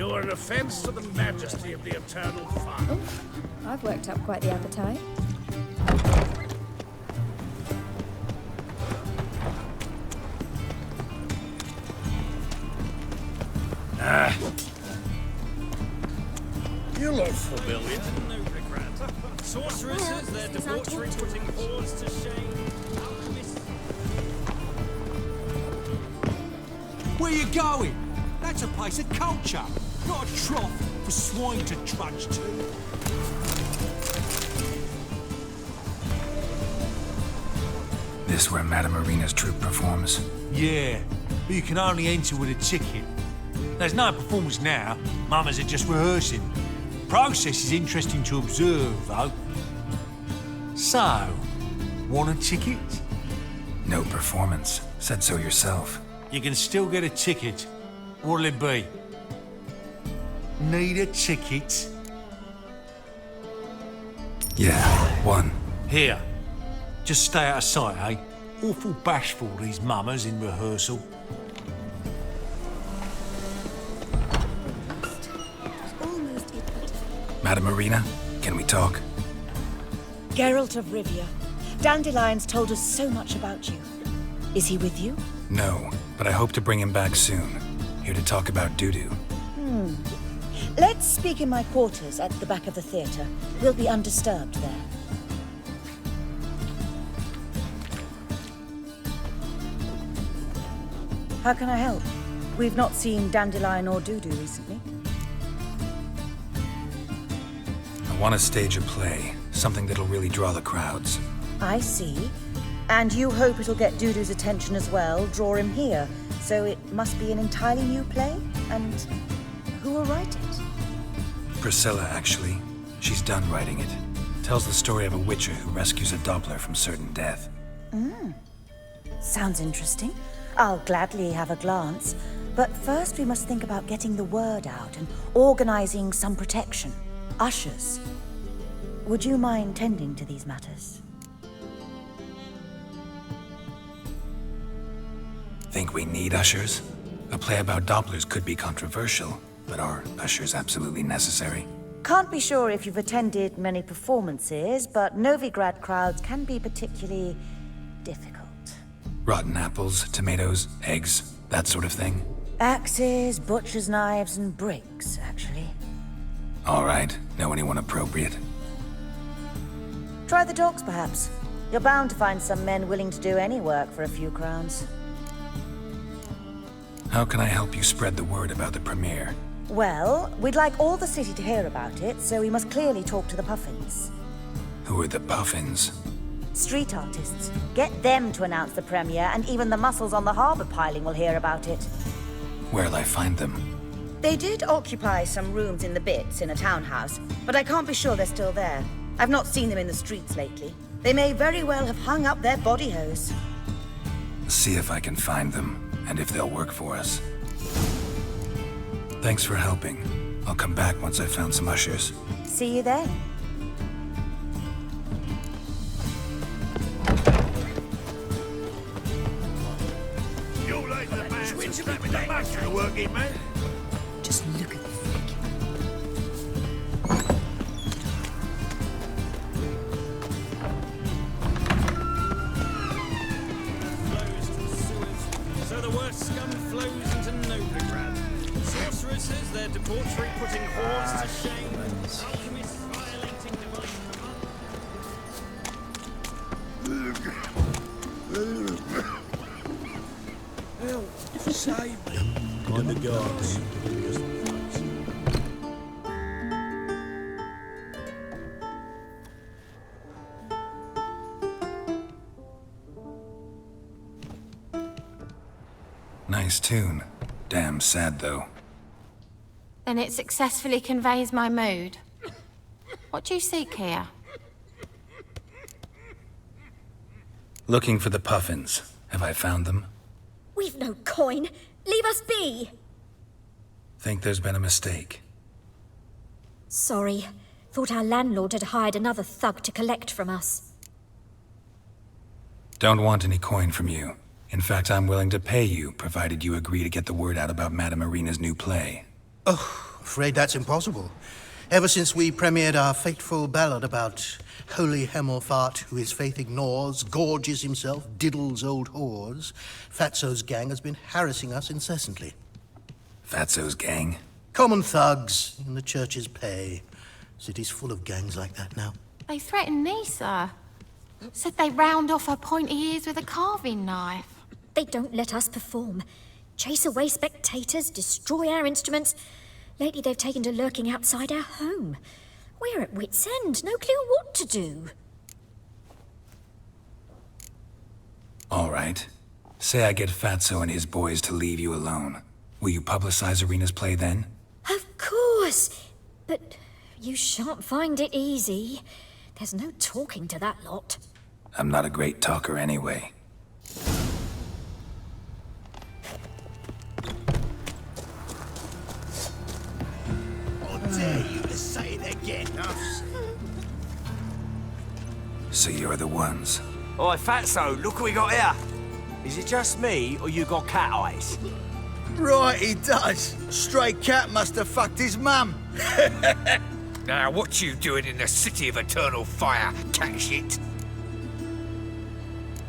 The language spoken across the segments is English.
You are an offense to the majesty of the eternal fire. I've worked up quite the appetite. You look familiar. No regret. Sorceresses, their debauchery putting whores to shame. Where you going? That's a place of culture, not a trough for swine to trudge to. This where Madame Marina's troupe performs? Yeah, but you can only enter with a ticket. There's no performance now. Mamas are just rehearsing. Process is interesting to observe, though. So, want a ticket? No performance. Said so yourself. You can still get a ticket. What'll it be? Need a ticket? Yeah, one. Here. Just stay out of sight, eh? Awful bashful, these mamas in rehearsal. Madame Marina, can we talk? Geralt of Rivia. Dandelion's told us so much about you. Is he with you? No, but I hope to bring him back soon. Here to talk about doo-doo. Let's speak in my quarters at the back of the theatre. We'll be undisturbed there. How can I help? We've not seen Dandelion or Dudu recently. I want to stage a play. Something that'll really draw the crowds. I see. And you hope it'll get Dudu's attention as well, draw him here. So it must be an entirely new play? And who will write it? Priscilla, actually. She's done writing it. Tells the story of a witcher who rescues a Doppler from certain death. Sounds interesting. I'll gladly have a glance. But first we must think about getting the word out and organizing some protection. Ushers. Would you mind tending to these matters? Think we need ushers? A play about Dopplers could be controversial, but are ushers absolutely necessary? Can't be sure if you've attended many performances, but Novigrad crowds can be particularly difficult. Rotten apples, tomatoes, eggs, that sort of thing? Axes, butcher's knives, and bricks, actually. All right, know anyone appropriate? Try the dogs, perhaps. You're bound to find some men willing to do any work for a few crowns. How can I help you spread the word about the premiere? Well, we'd like all the city to hear about it, so we must clearly talk to the Puffins. Who are the Puffins? Street artists. Get them to announce the premiere, and even the muscles on the harbour piling will hear about it. Where'll I find them? They did occupy some rooms in the Bits in a townhouse, but I can't be sure they're still there. I've not seen them in the streets lately. They may very well have hung up their body hose. See if I can find them, and if they'll work for us. Thanks for helping. I'll come back once I've found some ushers. See you then. You like the man slapping the back of the working man? Just look at the freak. Flows to the sewers, so the worst scum flows into Novigrad. Sorceresses, their debauchery putting whores to shame. Alchemists violating divine Help, save me. On the guards. Nice tune. Damn sad, though. Then it successfully conveys my mood. What do you seek here? Looking for the Puffins. Have I found them? We've no coin. Leave us be. Think there's been a mistake. Sorry. Thought our landlord had hired another thug to collect from us. Don't want any coin from you. In fact, I'm willing to pay you, provided you agree to get the word out about Madame Marina's new play. Oh, afraid that's impossible. Ever since we premiered our fateful ballad about holy Hemmelfart, who his faith ignores, gorges himself, diddles old whores, Fatso's gang has been harassing us incessantly. Fatso's gang? Common thugs in the church's pay. City's full of gangs like that now. They threatened me, sir. Said they round off her pointy ears with a carving knife. They don't let us perform. Chase away spectators, destroy our instruments. Lately they've taken to lurking outside our home. We're at wit's end, no clue what to do. All right. Say I get Fatso and his boys to leave you alone. Will you publicize Arena's play then? Of course, but you shan't find it easy. There's no talking to that lot. I'm not a great talker anyway. I dare you to say it again. So you're the ones. Oi, Fatso, look what we got here. Is it just me, or you got cat eyes? Right, he does. Stray cat must have fucked his mum. Now, what you doing in the city of eternal fire, cat shit?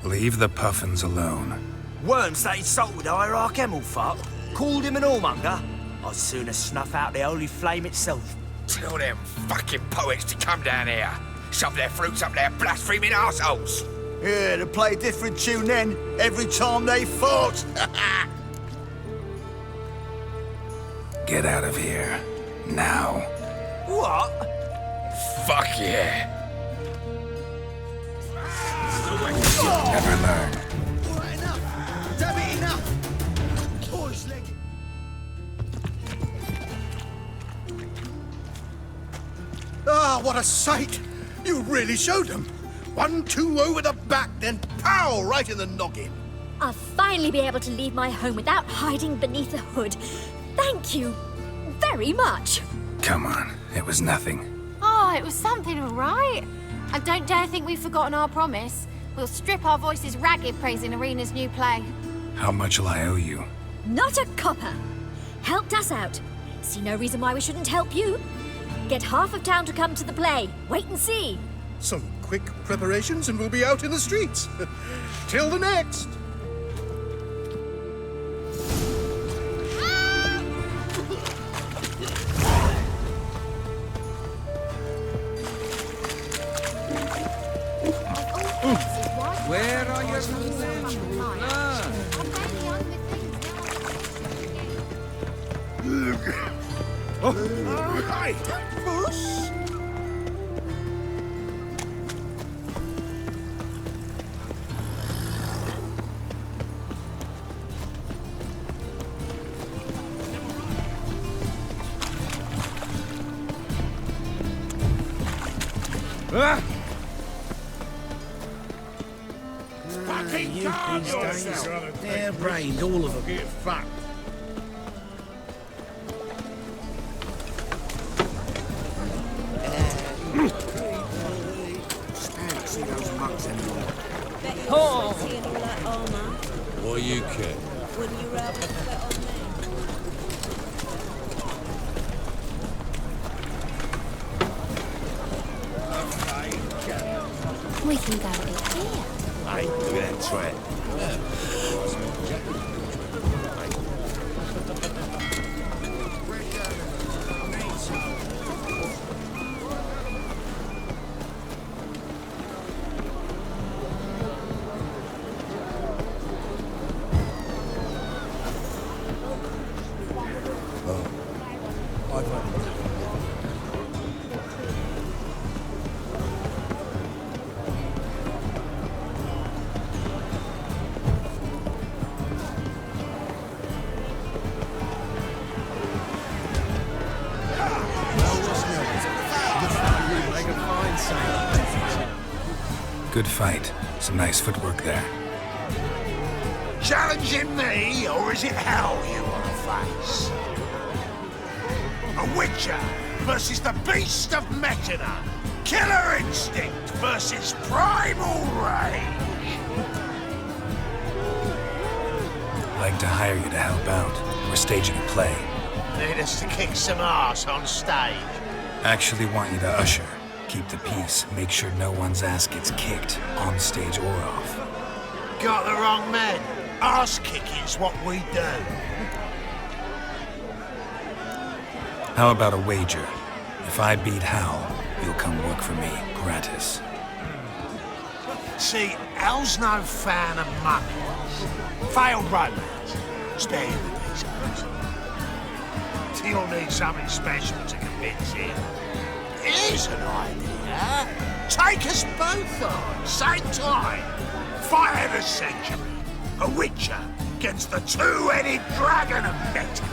Leave the puffins alone. Worms that insulted Hierarch Hemmelfart, called him an whoremonger. I'd sooner snuff out the holy flame itself. Tell them fucking poets to come down here. Shove their fruits up their blaspheming arseholes. Yeah, to play a different tune then, every time they fought. Get out of here. Now. What? Fuck yeah. Never learn. All right, enough. Damn it, enough. Boys, leg. Ah, what a sight. You really showed them. 1-2 over the back, then pow, right in the noggin. I'll finally be able to leave my home without hiding beneath a hood. Thank you very much. Come on, it was nothing. Oh, it was something, all right. And don't dare think we've forgotten our promise. We'll strip our voices ragged praising Arena's new play. How much will I owe you? Not a copper. Helped us out. See no reason why we shouldn't help you. Get half of town to come to the play. Wait and see. Some quick preparations and we'll be out in the streets. Till the next. Where are you? Hey, push. Fucking calm yourself. They're brained, all of them. Get fucked. See those mugs anymore. What you care? Wouldn't you rather bet on me? We can go in here. Hey, look at that trap. Good fight. Some nice footwork there. Challenging me, or is it hell you want to face? A Witcher versus the Beast of Mechana. Killer instinct versus primal rage. I'd like to hire you to help out. We're staging a play. Need us to kick some ass on stage. Actually want you to usher. Keep the peace. Make sure no one's ass gets kicked, on stage or off. Got the wrong man. Ass kicking's what we do. How about a wager? If I beat Hal, you'll come work for me, gratis. See, Hal's no fan of money. Failed romance. Spare you the details. He'll need something special to convince him. Here's an idea. Take us both on, same time. Fight of the century. A witcher against the two-headed dragon of Meta.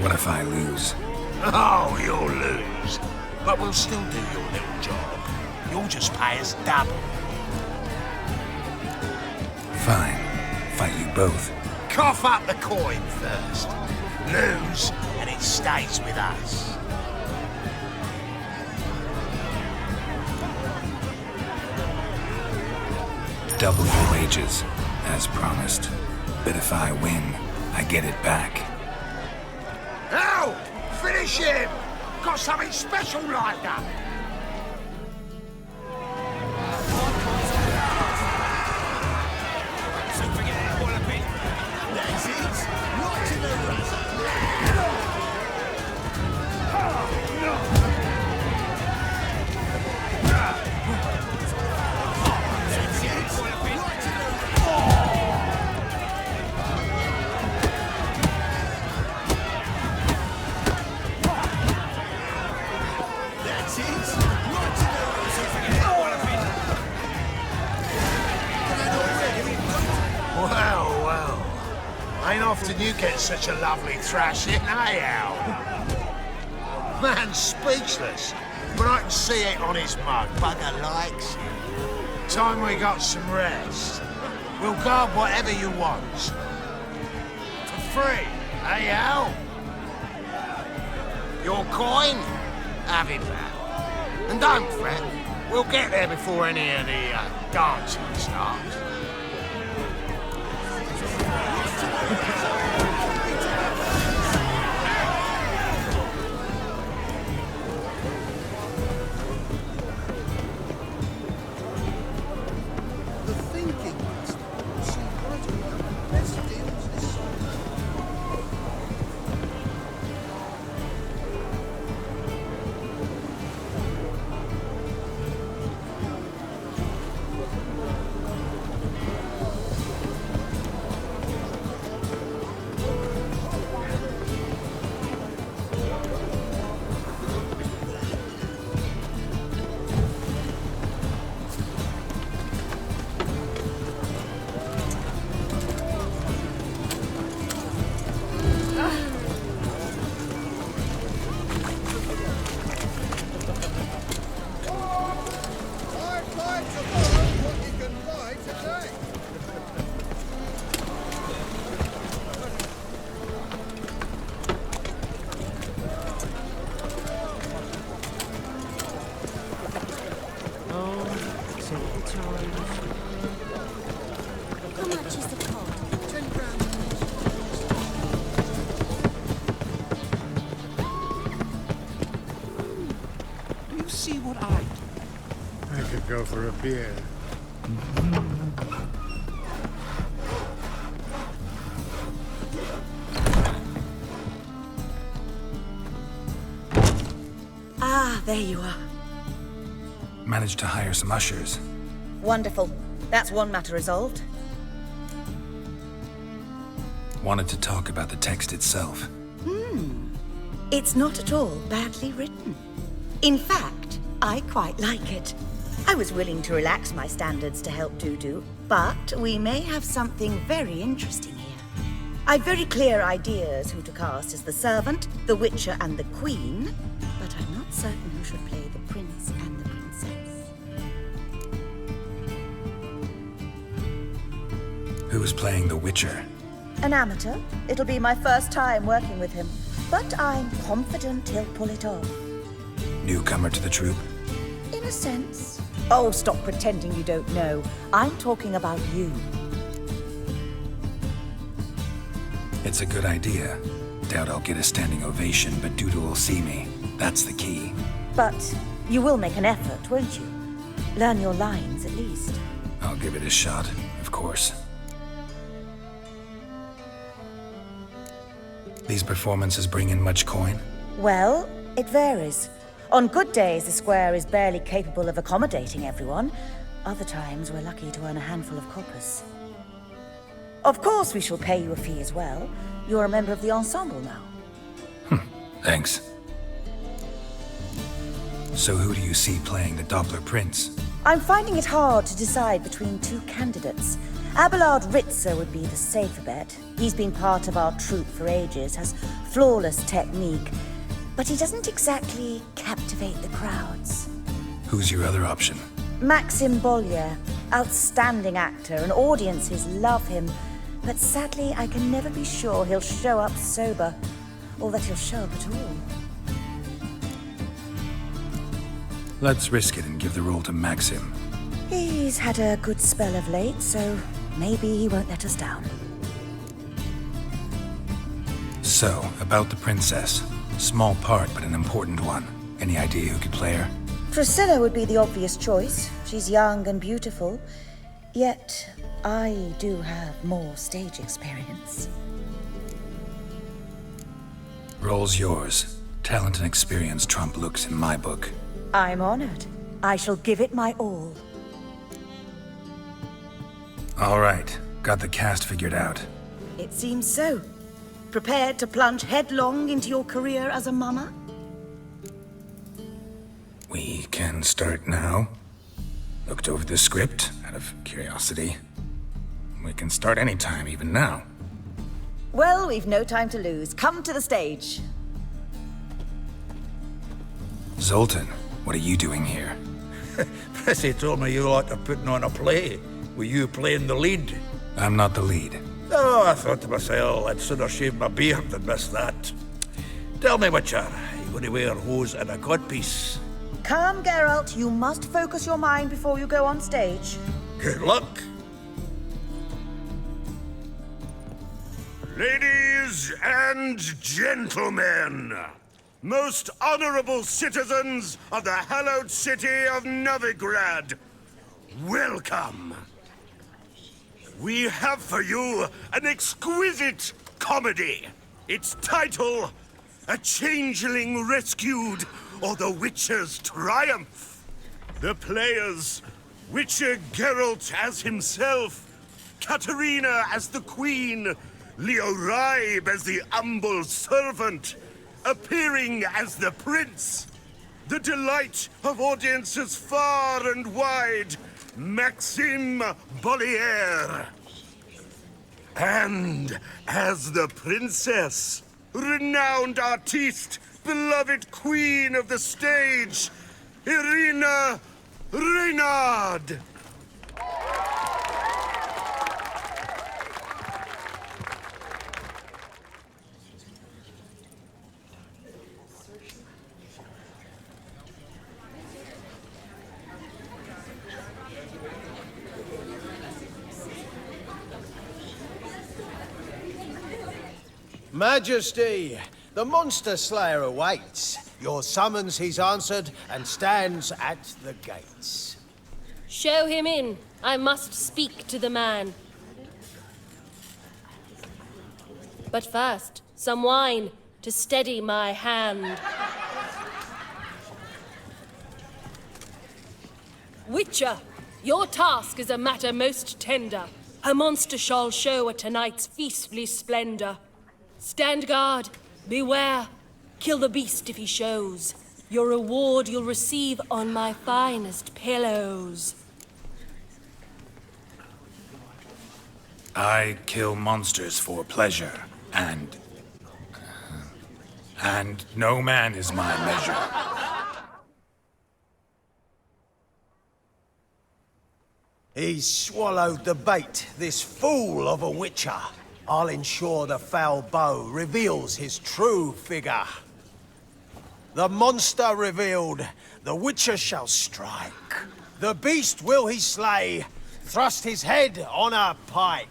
What if I lose? Oh, you'll lose. But we'll still do your little job. You'll just pay us double. Fine. Fight you both. Cough up the coin first. Lose, and it stays with us. Double your wages, as promised. But if I win, I get it back. Hal! Finish him! Got something special lined up! That's it. Right in the razor. Ain't often you get such a lovely thrashing, eh, Al? Man's speechless, but I can see it on his mug. Bugger likes it. Time we got some rest. We'll guard whatever you want. For free, eh, Al? Your coin? Have it back. And don't fret, we'll get there before any of the dancing starts. The thinking master will see quite a lot of the best deals this summer. How much is the pod? 10 grand. Do you see what I could go for a beer. Ah, there you are. Managed to hire some ushers. Wonderful. That's one matter resolved. Wanted to talk about the text itself. It's not at all badly written. In fact, I quite like it. I was willing to relax my standards to help Dudu, but we may have something very interesting here. I've very clear ideas who to cast as the servant, the witcher, and the queen, but I'm not certain who should play the prince and the princess. Who's playing the Witcher? An amateur. It'll be my first time working with him, but I'm confident he'll pull it off. Newcomer to the troupe? In a sense. Oh, stop pretending you don't know. I'm talking about you. It's a good idea. doubt I'll get a standing ovation, but Duda will see me. That's the key. But you will make an effort, won't you? Learn your lines, at least. I'll give it a shot, of course. These performances bring in much coin? Well, it varies. On good days, the square is barely capable of accommodating everyone. Other times, we're lucky to earn a handful of coppers. Of course, we shall pay you a fee as well. You're a member of the ensemble now. Thanks. So who do you see playing the Doppler Prince? I'm finding it hard to decide between two candidates. Abelard Ritzer would be the safer bet. He's been part of our troupe for ages, has flawless technique, but he doesn't exactly captivate the crowds. Who's your other option? Maxim Bollier, outstanding actor, and audiences love him. But sadly, I can never be sure he'll show up sober, or that he'll show up at all. Let's risk it and give the role to Maxim. He's had a good spell of late, so maybe he won't let us down. So, about the princess. Small part, but an important one. Any idea who could play her? Priscilla would be the obvious choice. She's young and beautiful, yet I do have more stage experience. Role's yours. Talent and experience trump looks in my book. I'm honored. I shall give it my all. All right. Got the cast figured out. It seems so. Prepared to plunge headlong into your career as a mama? We can start now. Looked over the script, out of curiosity. We can start anytime, even now. Well, we've no time to lose. Come to the stage. Zoltan, what are you doing here? Prissy told me you lot are putting on a play. Were you playing the lead? I'm not the lead. Oh, I thought to myself, I'd sooner shave my beard than miss that. Tell me, Witcher, you going to wear hose and a codpiece? Come, Geralt. You must focus your mind before you go on stage. Good luck. Ladies and gentlemen, most honorable citizens of the hallowed city of Novigrad, welcome. We have for you an exquisite comedy. Its title, A Changeling Rescued, or The Witcher's Triumph. The players, Witcher Geralt as himself, Katerina as the Queen, Leo Raib as the humble servant, appearing as the Prince, the delight of audiences far and wide, Maxim Bollier. And as the Princess, renowned artiste, beloved queen of the stage, Irina Reynard. Majesty, the monster slayer awaits. Your summons he's answered and stands at the gates. Show him in. I must speak to the man. But first, some wine to steady my hand. Witcher, your task is a matter most tender. A monster shall show at tonight's feastly splendor. Stand guard, beware, kill the beast if he shows. Your reward you'll receive on my finest pillows. I kill monsters for pleasure, and no man is my measure. He's swallowed the bait, this fool of a witcher. I'll ensure the foul bow reveals his true figure. The monster revealed, the witcher shall strike. The beast will he slay, thrust his head on a pike.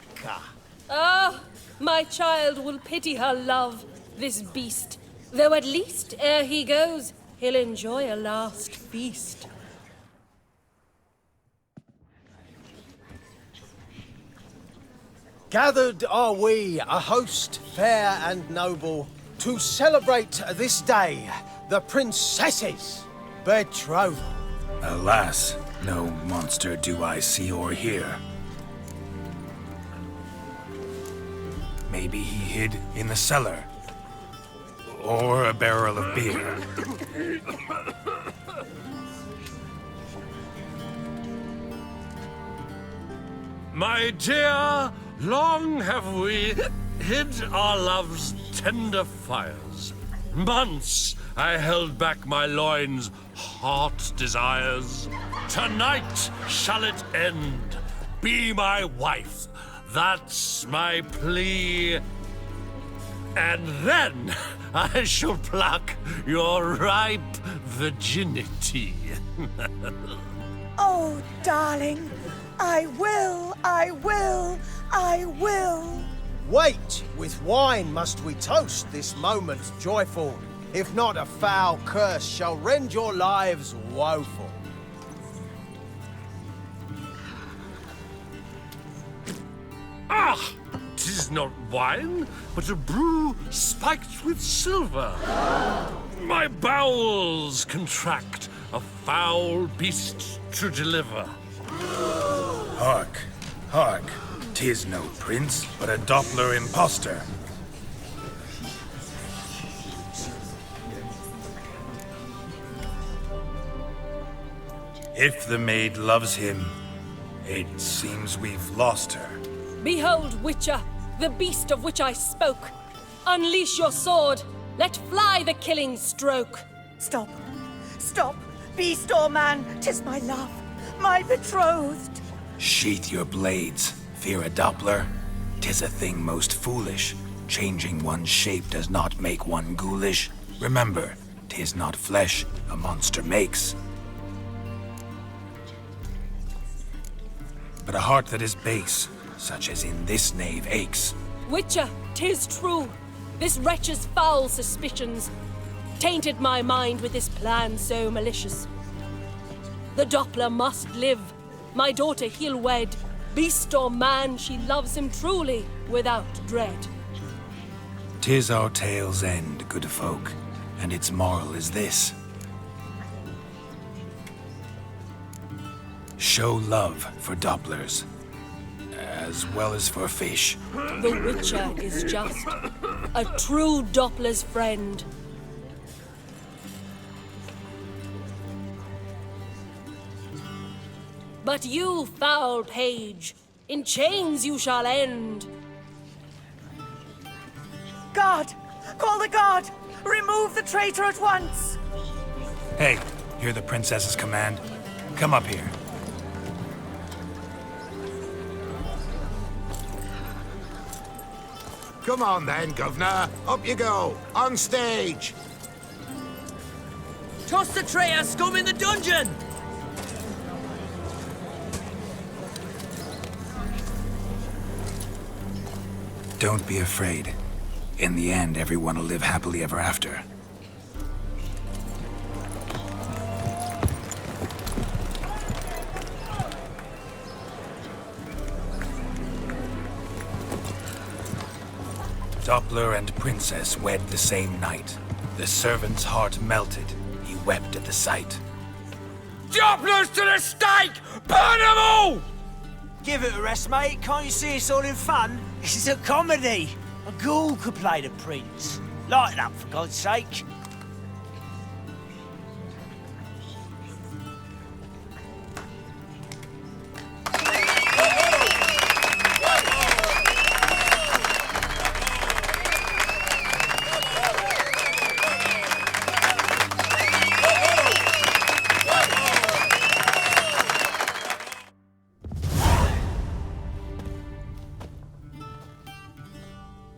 Ah, my child will pity her love. this beast, though at least, ere he goes, he'll enjoy a last feast. Gathered are we, a host fair and noble, to celebrate this day, the princess's betrothal. Alas, no monster do I see or hear. Maybe he hid in the cellar. Or a barrel of beer. My dear, long have we hid our love's tender fires. Months I held back my loins' heart desires. Tonight shall it end. Be my wife. That's my plea. And then I shall pluck your ripe virginity. Oh, darling, I will, I will, I will. Wait, with wine must we toast this moment joyful. If not, a foul curse shall rend your lives woeful. Ah! 'Tis not wine, but a brew spiked with silver. My bowels contract, a foul beast to deliver. Hark, hark. 'Tis no prince, but a Doppler impostor. If the maid loves him, it seems we've lost her. Behold, Witcher, the beast of which I spoke. Unleash your sword. Let fly the killing stroke. Stop. Stop. Beast or man, 'tis my love, my betrothed. Sheath your blades. Fear a Doppler? 'Tis a thing most foolish. Changing one's shape does not make one ghoulish. Remember, 'tis not flesh a monster makes, but a heart that is base, such as in this knave aches. Witcher, 'tis true. This wretch's foul suspicions tainted my mind with this plan so malicious. The Doppler must live. My daughter he'll wed. Beast or man, she loves him truly, without dread. 'Tis our tale's end, good folk, and its moral is this. Show love for Dopplers, as well as for fish. The Witcher is just a true Doppler's friend. But you, foul page, in chains you shall end. Guard! Call the guard! Remove the traitor at once! Hey, hear the princess's command? Come up here. Come on then, Governor. Up you go. On stage. Toss the traitor scum in the dungeon! Don't be afraid. In the end, everyone will live happily ever after. Doppler and princess wed the same night. The servant's heart melted. He wept at the sight. Dopplers to the stake! Burn them all! Give it a rest, mate. Can't you see it's all in fun? This is a comedy. A ghoul could play the prince. Lighten up, for God's sake.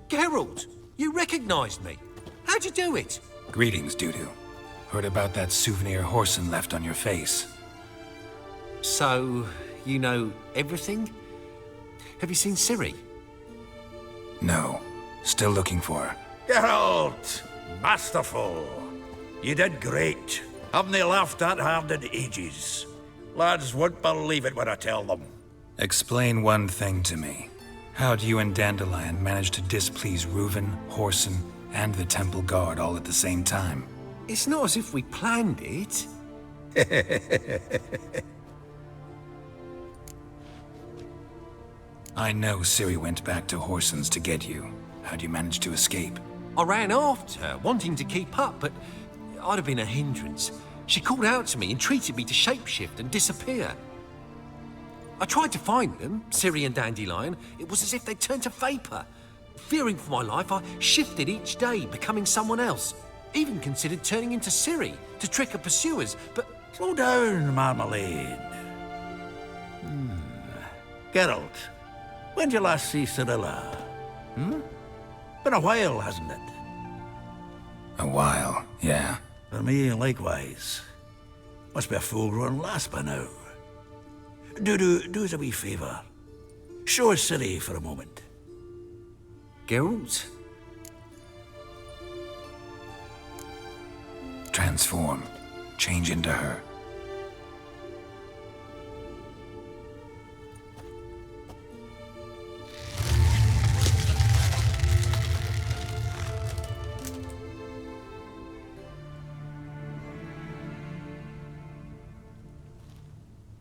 Geralt, you recognized me. How'd you do it? Greetings, Dudu. Heard about that souvenir Horson left on your face. So, you know everything? Have you seen Ciri? No. Still looking for her. Geralt! Masterful. You did great. Haven't they laughed that hard in ages? Lads won't believe it when I tell them. Explain one thing to me. How do you and Dandelion manage to displease Reuven, Whoreson, and the Temple Guard all at the same time? It's not as if we planned it. I know Ciri went back to Whoreson's to get you. How'd you manage to escape? I ran after her, wanting to keep up, but I'd have been a hindrance. She called out to me, entreated me to shapeshift and disappear. I tried to find them, Ciri and Dandelion. It was as if they'd turned to vapor. Fearing for my life, I shifted each day, becoming someone else. Even considered turning into Ciri to trick her pursuers, but... Slow down, Marmalade. Geralt, when did you last see Cirilla? Been a while, hasn't it? A while, yeah. For me, likewise. Must be a full-grown lass by now. Do us a wee favour. Show us Ciri for a moment. Geralt? Transform. Change into her.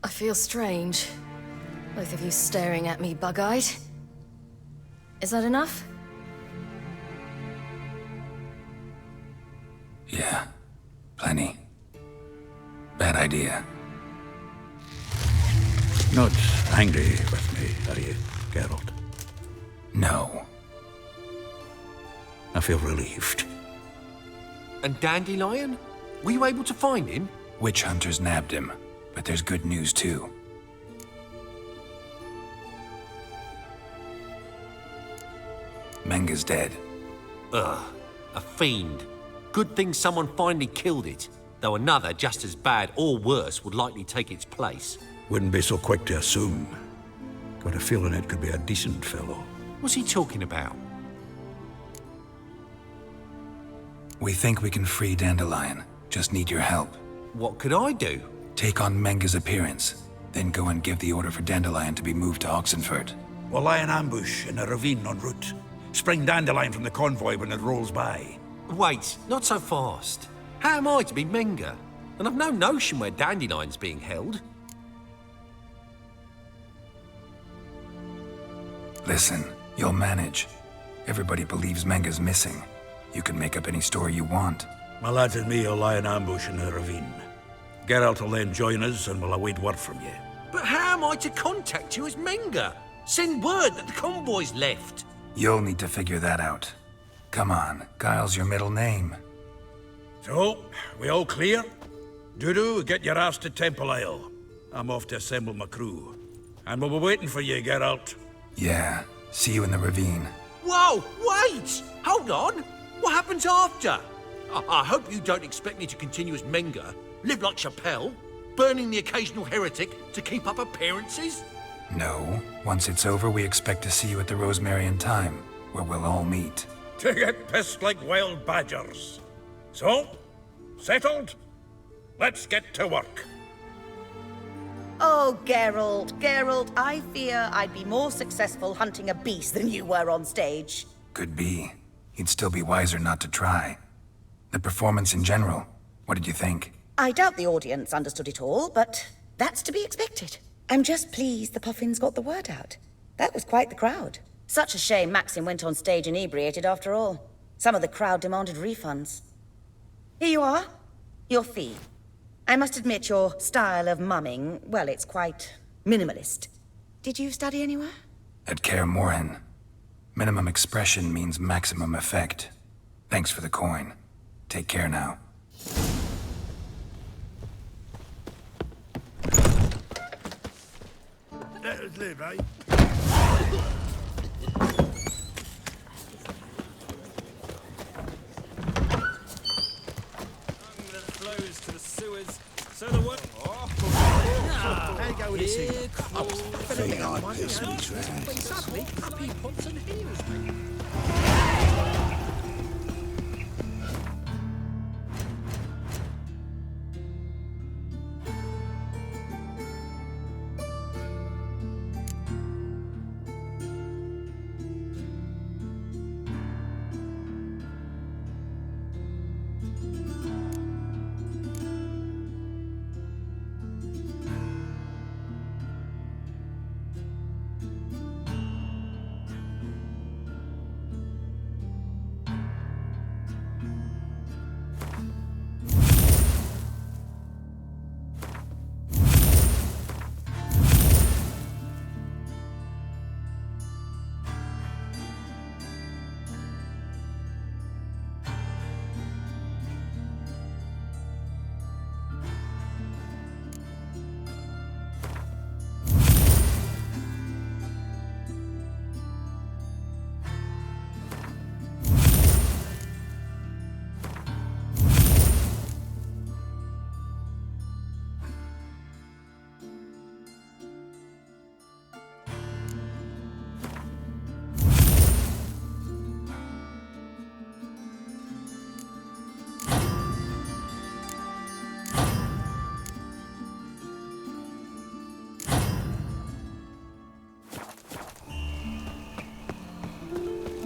I feel strange. Both of you staring at me bug-eyed. Is that enough? Yeah. Plenty. Bad idea. Not angry with me, are you, Geralt? No. I feel relieved. And Dandelion? Were you able to find him? Witch hunters nabbed him, but there's good news too. Menga's dead. Ugh, a fiend. Good thing someone finally killed it, though another just as bad or worse would likely take its place. Wouldn't be so quick to assume. Got a feeling it could be a decent fellow. What's he talking about? We think we can free Dandelion. Just need your help. What could I do? Take on Menga's appearance, then go and give the order for Dandelion to be moved to Oxenford. We'll lie in ambush in a ravine en route. Spring Dandelion from the convoy when it rolls by. Wait, not so fast. How am I to be Menga? And I've no notion where Dandelion's being held. Listen, you'll manage. Everybody believes Menga's missing. You can make up any story you want. My lads and me will lie in ambush in the ravine. Geralt will then join us and we'll await word from you. But how am I to contact you as Menga? Send word that the convoy's left. You'll need to figure that out. Come on, Guile's your middle name. So, we all clear? Dudu, get your ass to Temple Isle. I'm off to assemble my crew. And we'll be waiting for you, Geralt. Yeah, see you in the ravine. Whoa, wait! Hold on! What happens after? I hope you don't expect me to continue as Menga, live like Chappelle, burning the occasional heretic to keep up appearances? No. Once it's over, we expect to see you at the Rosemary and Thyme, where we'll all meet. To get pissed like wild badgers. So, settled? Let's get to work. Oh, Geralt, I fear I'd be more successful hunting a beast than you were on stage. Could be. You'd still be wiser not to try. The performance in general, what did you think? I doubt the audience understood it all, but that's to be expected. I'm just pleased the Puffins got the word out. That was quite the crowd. Such a shame Maxim went on stage inebriated after all. Some of the crowd demanded refunds. Here you are. Your fee. I must admit your style of mumming, well, it's quite minimalist. Did you study anywhere? At Kaer Morhen. Minimum expression means maximum effect. Thanks for the coin. Take care now. Let us live, right? That flows to the sewers. So the work. There you go with this thing. Thing I piss me, Suddenly, happy pots and heels.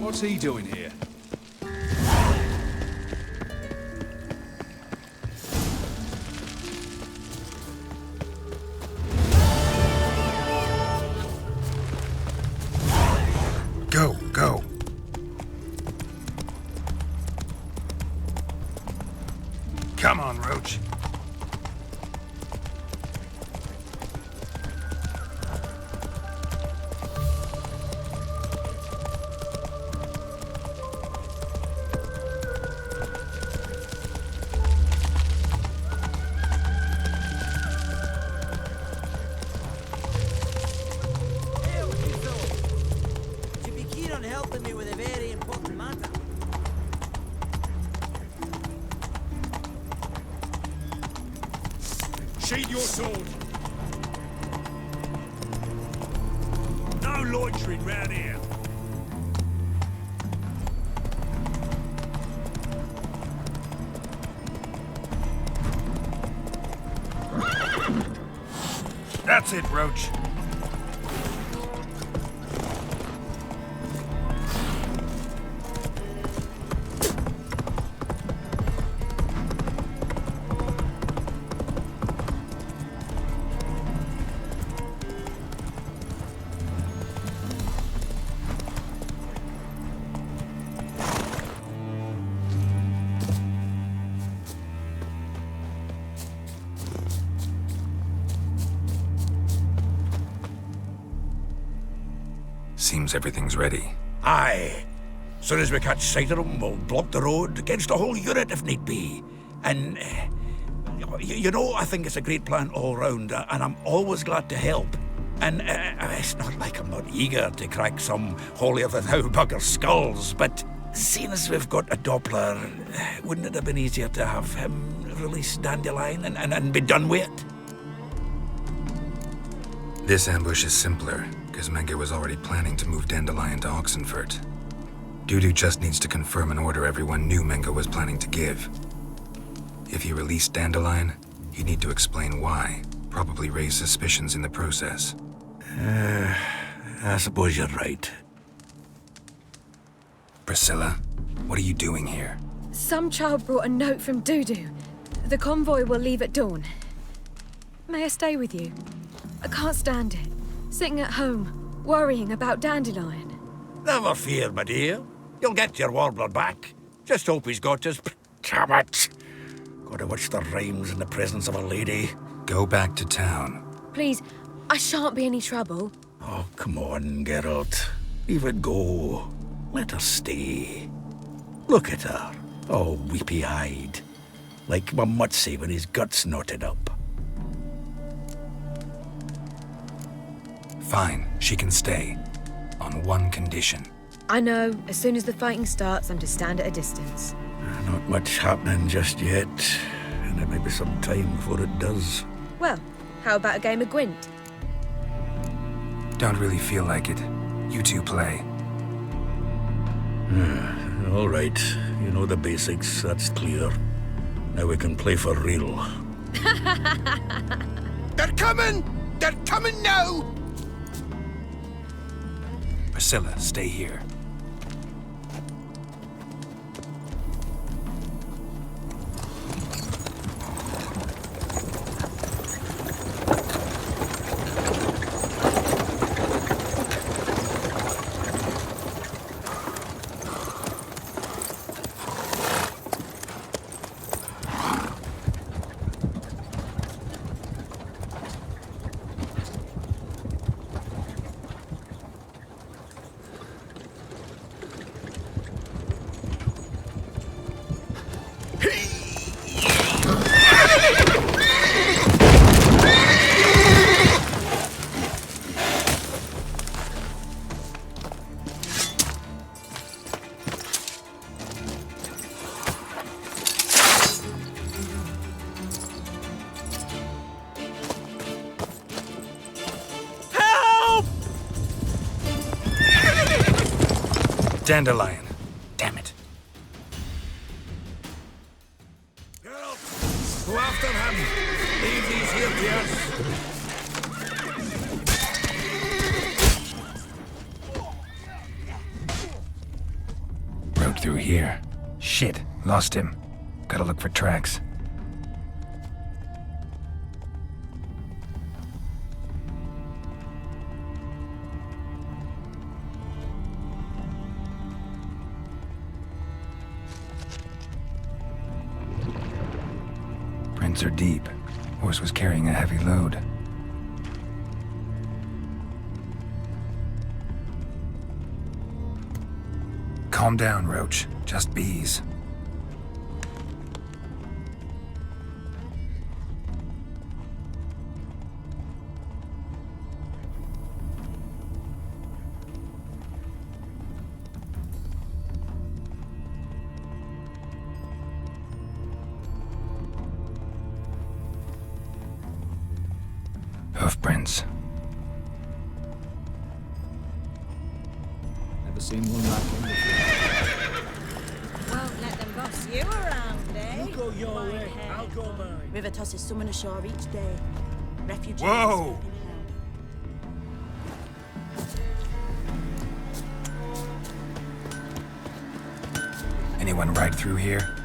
What's he doing here? Go. Come on, Roach. Would you be keen on helping me with a very important matter? Sheathe your sword. No loitering round here. That's it, Roach. Seems everything's ready. Aye. Soon as we catch sight of them, we'll block the road against the whole unit if need be. And, you know, I think it's a great plan all round, and I'm always glad to help. And it's not like I'm not eager to crack some holier-than-thou bugger skulls, but seeing as we've got a Doppler, wouldn't it have been easier to have him release Dandelion and be done with it? This ambush is simpler, because Menge was already planning to move Dandelion to Oxenfurt. Dudu just needs to confirm an order everyone knew Menge was planning to give. If he released Dandelion, he'd need to explain why, probably raise suspicions in the process. I suppose you're right. Priscilla, what are you doing here? Some child brought a note from Dudu. The convoy will leave at dawn. May I stay with you? I can't stand it. Sitting at home, worrying about Dandelion. Never fear, my dear. You'll get your warbler back. Just hope he's got his... Damn it! Gotta watch the rhymes in the presence of a lady. Go back to town. Please, I shan't be any trouble. Oh, come on, Geralt. Leave it go. Let her stay. Look at her, all weepy-eyed. Like my Mutsy with his guts knotted up. Fine, she can stay. On one condition. I know, as soon as the fighting starts, I'm to stand at a distance. Not much happening just yet, and it may be some time before it does. Well, how about a game of Gwent? Don't really feel like it. You two play. All right, you know the basics, that's clear. Now we can play for real. They're coming! They're coming now! Priscilla, stay here. Dandelion. Damn it. Geralt, go after him. Leave these here to us. here. Shit, lost him. Gotta look for tracks. Prints are deep. Horse was carrying a heavy load. Calm down, Roach. Just bees. Hoofprints. Never seen one like him before. Won't let them boss you around, eh? You go your way, I'll go mine. River tosses someone ashore each day. Refugees. Whoa! Anyone ride through here?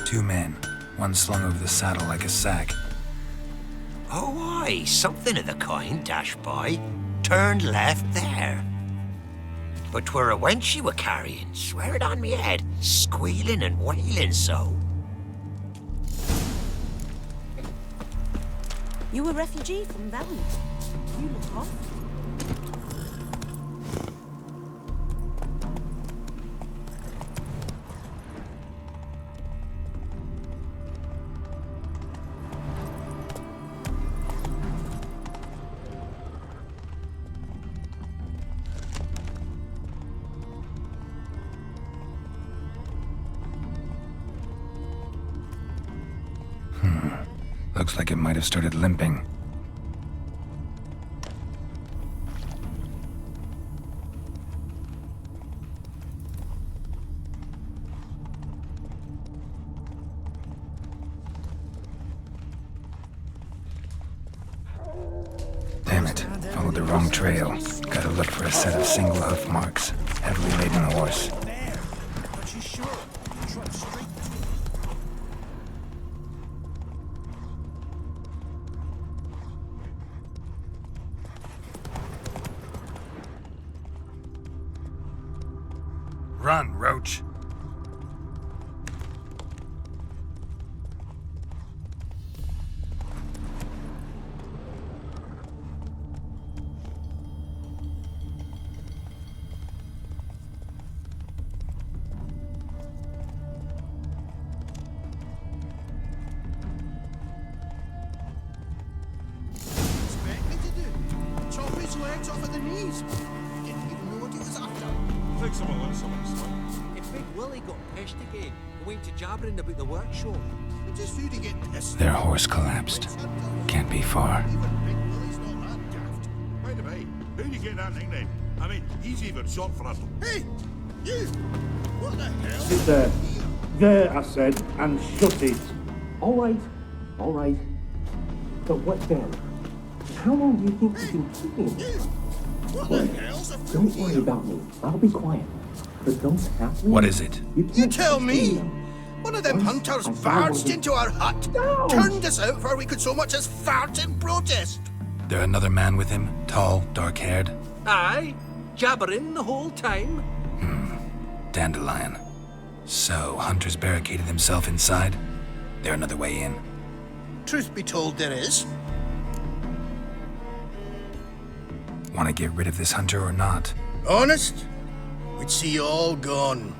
2 men. One slung over the saddle like a sack. Oh, aye, something of the kind dashed by. Turned left there. But 'twere a wench you were carrying, swear it on me head, squealing and wailing so. You a refugee from Valley. You look off. Looks like it might have started limping. Damn it. Followed the wrong trail. Gotta look for a set of single hoof marks. Heavily laden horse. Run, Roach. Expect me to do? Chop his legs off at the knees? Didn't even know what he was after. I think someone learned something, son. If Big Willie got pissed again, we went to jabbering about the workshop. Just who to get pissed. Their horse collapsed. Can't be far. By the way, who do you get that nickname? I mean, he's even short for us. Hey! You! What the hell? Sit there. There, I said, and shut it. All right. But what then? How long do you think we've been keeping him? What the hell's a Don't worry about me. I'll be quiet. But don't have me. What is it? You tell me! One of them hunters barged into our hut, turned us out before we could so much as fart in protest. There another man with him? Tall, dark-haired? Aye, jabbering the whole time. Dandelion. So, Hunter's barricaded himself inside? There another way in? Truth be told, there is. Want to get rid of this hunter or not? Honest? We'd see you all gone.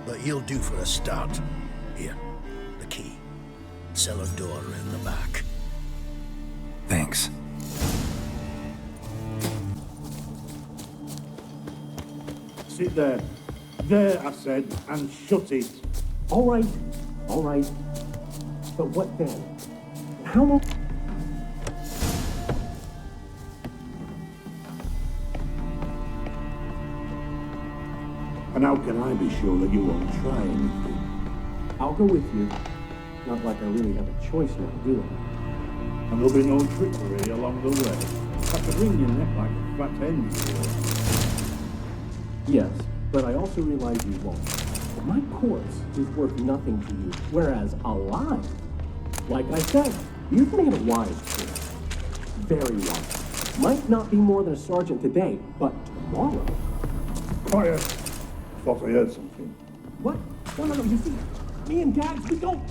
But he'll do for a start. Here, the key. Cellar door in the back. Thanks. Sit there. There, I said, and shut it. All right. But what then? How long? And how can I be sure that you won't try anything? I'll go with you. Not like I really have a choice now, do I? And there'll be no trickery along the way. I could wring your neck like a fat hen. Yes, but I also realize you won't. My corpse is worth nothing to you, whereas alive, like I said, you've made a wise choice. Very wise. Might not be more than a sergeant today, but tomorrow. Quiet. Thought I heard something. What? No, you see, me and Dags, we don't...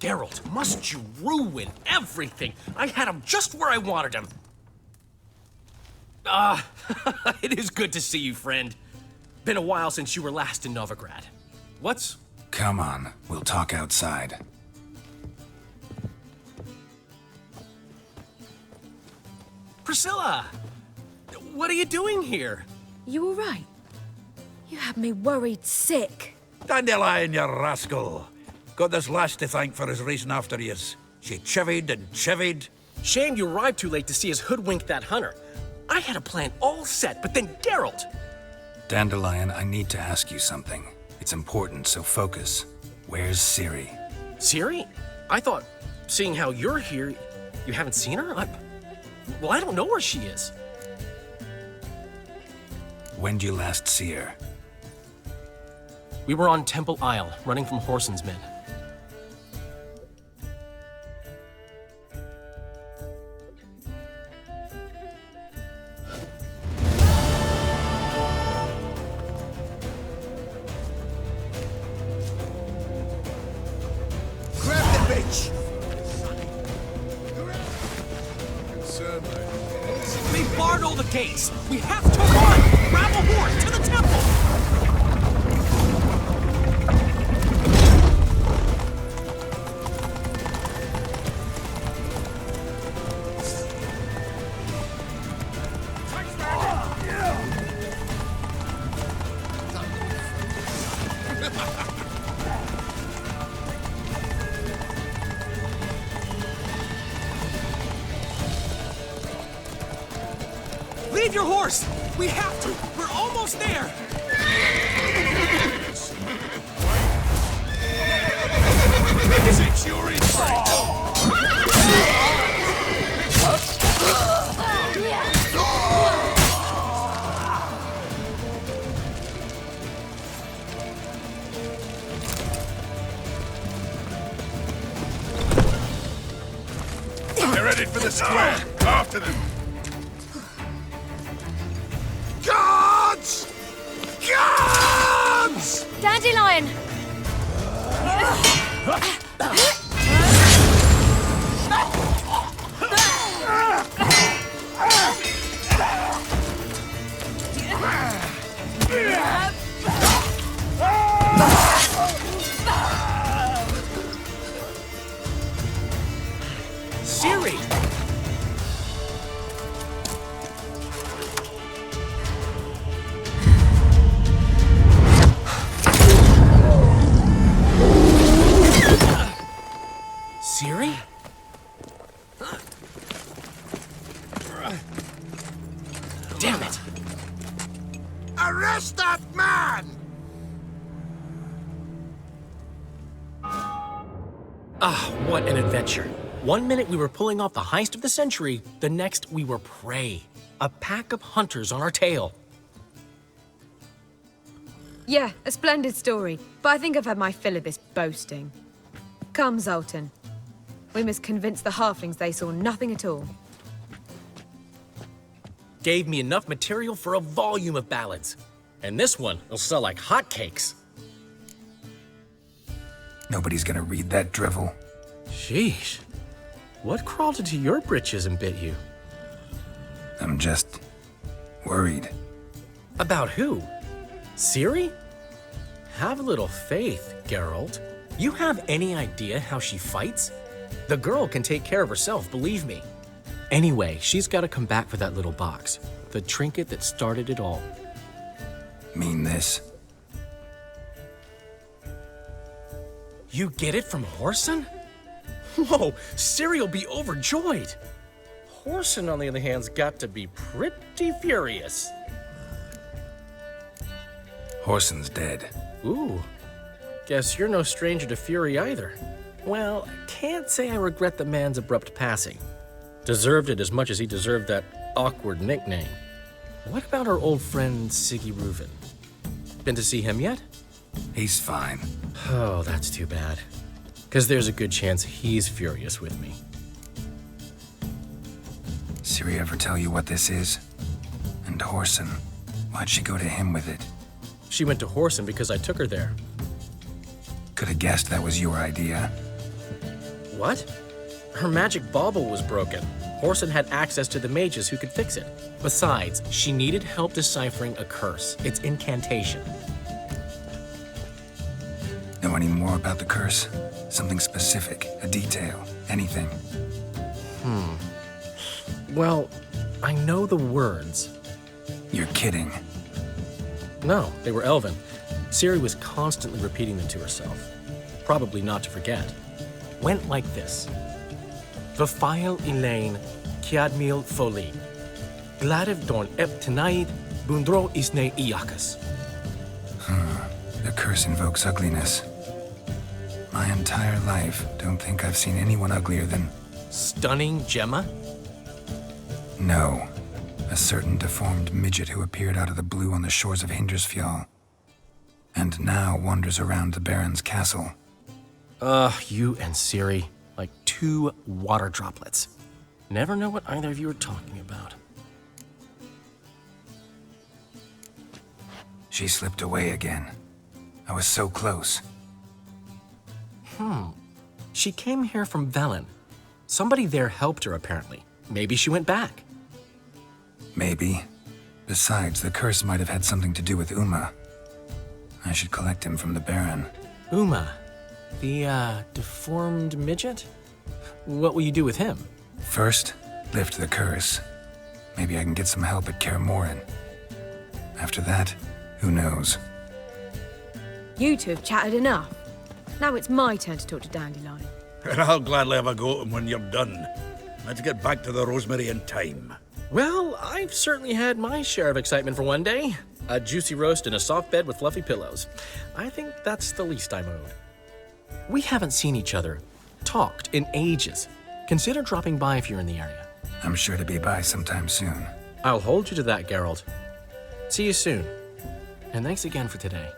Geralt, must you ruin everything? I had him just where I wanted him. It is good to see you, friend. Been a while since you were last in Novigrad. What's... Come on, we'll talk outside. Priscilla! What are you doing here? You all right? You had me worried sick. Dandelion, you rascal. Got this lass to thank for his racing after yous. She chivied and chivied. Shame you arrived too late to see us hoodwink that hunter. I had a plan all set, but then Geralt... Dandelion, I need to ask you something. It's important, so focus. Where's Ciri? Ciri? I thought, seeing how you're here, you haven't seen her? Well, I don't know where she is. When'd you last see her? We were on Temple Isle, running from Whoreson's men. They barred all the gates! We have to run! Grab a horse to the temple! Leave your horse! We have to! We're almost there! Since you're inside! They're headed for the square! Damn it! Arrest that man! Ah, what an adventure. One minute we were pulling off the heist of the century, the next we were prey. A pack of hunters on our tail. Yeah, a splendid story, but I think I've had my fill of this boasting. Come, Zoltan. We must convince the halflings they saw nothing at all. Gave me enough material for a volume of ballads. And this one will sell like hotcakes. Nobody's gonna read that drivel. Sheesh. What crawled into your britches and bit you? I'm just worried. About who? Ciri? Have a little faith, Geralt. You have any idea how she fights? The girl can take care of herself, believe me. Anyway, she's got to come back for that little box. The trinket that started it all. Mean this? You get it from Whoreson? Whoa, Ciri'll be overjoyed. Whoreson, on the other hand's got to be pretty furious. Whoreson's dead. Ooh, guess you're no stranger to fury either. Well, can't say I regret the man's abrupt passing. Deserved it as much as he deserved that awkward nickname. What about our old friend Siggy Reuven? Been to see him yet? He's fine. Oh, that's too bad. Because there's a good chance he's furious with me. Ciri ever tell you what this is? And Whoreson, why'd she go to him with it? She went to Whoreson because I took her there. Could have guessed that was your idea. What? Her magic bauble was broken. Whoreson had access to the mages who could fix it. Besides, she needed help deciphering a curse. It's incantation. Know any more about the curse? Something specific, a detail, anything? Well, I know the words. You're kidding. No, they were Elven. Ciri was constantly repeating them to herself. Probably not to forget. Went like this. Vafail Elaine, Kiadmil Foli. Gladiv Dorn Ep Tenaid, Bundro Isne Iakas. The curse invokes ugliness. My entire life, don't think I've seen anyone uglier than... Stunning Gemma? No. A certain deformed midget who appeared out of the blue on the shores of Hindersfjall. And now wanders around the Baron's castle. You and Ciri, like two water droplets. Never know what either of you are talking about. She slipped away again. I was so close. She came here from Velen. Somebody there helped her, apparently. Maybe she went back. Maybe. Besides, the curse might have had something to do with Uma. I should collect him from the Baron. Uma, the, deformed midget? What will you do with him? First, lift the curse. Maybe I can get some help at Kaer Morhen. After that, who knows? You two have chatted enough. Now it's my turn to talk to Dandelion. And I'll gladly have a go at him when you're done. Let's get back to the Rosemary in time. Well, I've certainly had my share of excitement for one day. A juicy roast in a soft bed with fluffy pillows. I think that's the least I'm owed. We haven't seen each other, talked in ages. Consider dropping by if you're in the area. I'm sure to be by sometime soon. I'll hold you to that, Geralt. See you soon. And thanks again for today.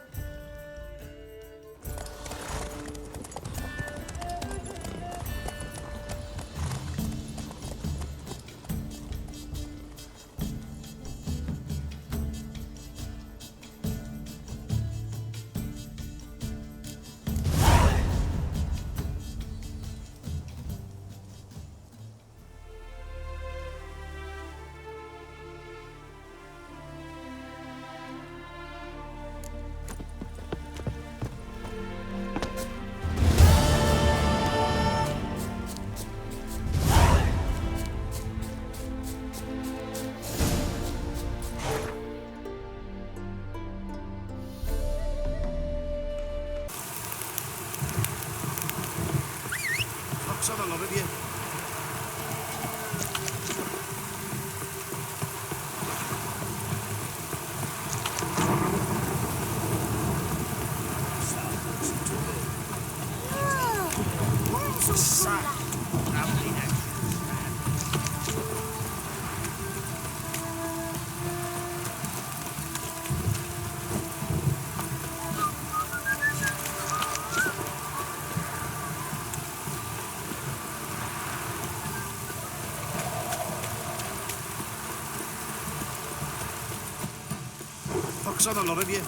For the love of you. pox on a lot of you.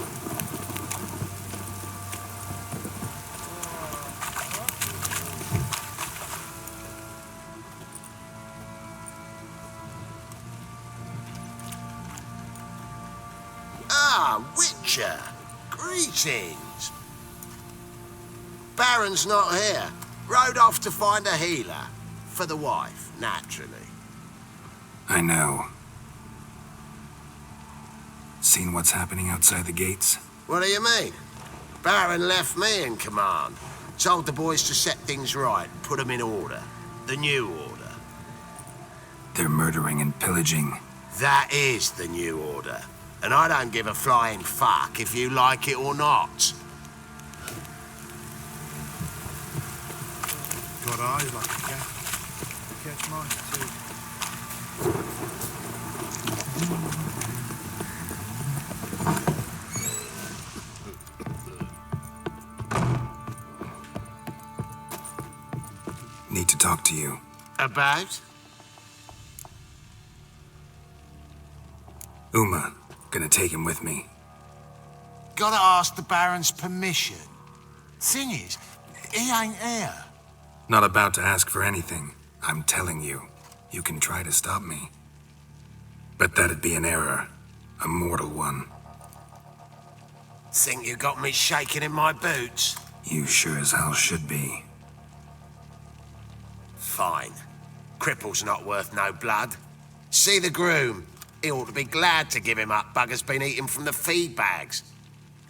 Ah, Witcher! Greetings! Baron's not here. Rode off to find a healer. For the wife, naturally. I know. Seen what's happening outside the gates? What do you mean? Baron left me in command. Told the boys to set things right, put them in order. The new order. They're murdering and pillaging. That is the new order. And I don't give a flying fuck if you like it or not. Got eyes like a cat. Catch mine too. Need to talk to you. About? Uma. Gonna take him with me. Gotta ask the Baron's permission. Thing is, he ain't here. Not about to ask for anything. I'm telling you. You can try to stop me. But that'd be an error. A mortal one. Think you got me shaking in my boots? You sure as hell should be. Fine. Cripple's not worth no blood. See the groom. He ought to be glad to give him up. Bugger's been eating from the feed bags.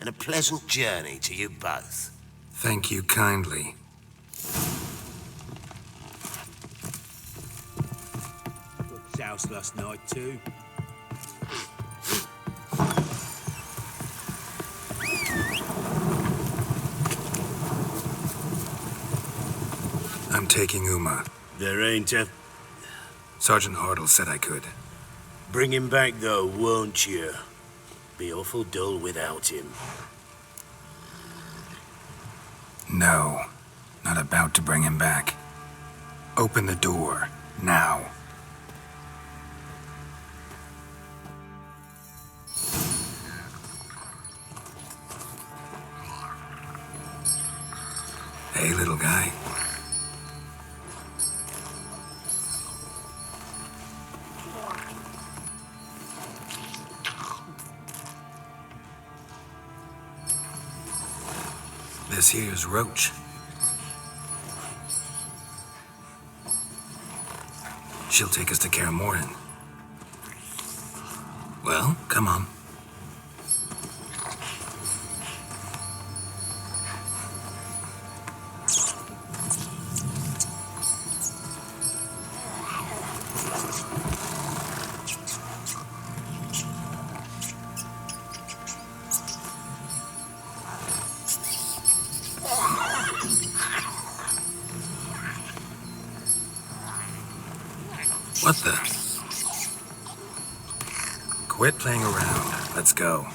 And a pleasant journey to you both. Thank you kindly. Got his house last night too. I'm taking Uma. There ain't a... Sergeant Hartle said I could. Bring him back, though, won't you? Be awful dull without him. No. Not about to bring him back. Open the door. Now. Hey, little guy. This here's Roach. She'll take us to Kaer Morhen. Well, come on. What the? Quit playing around. Let's go.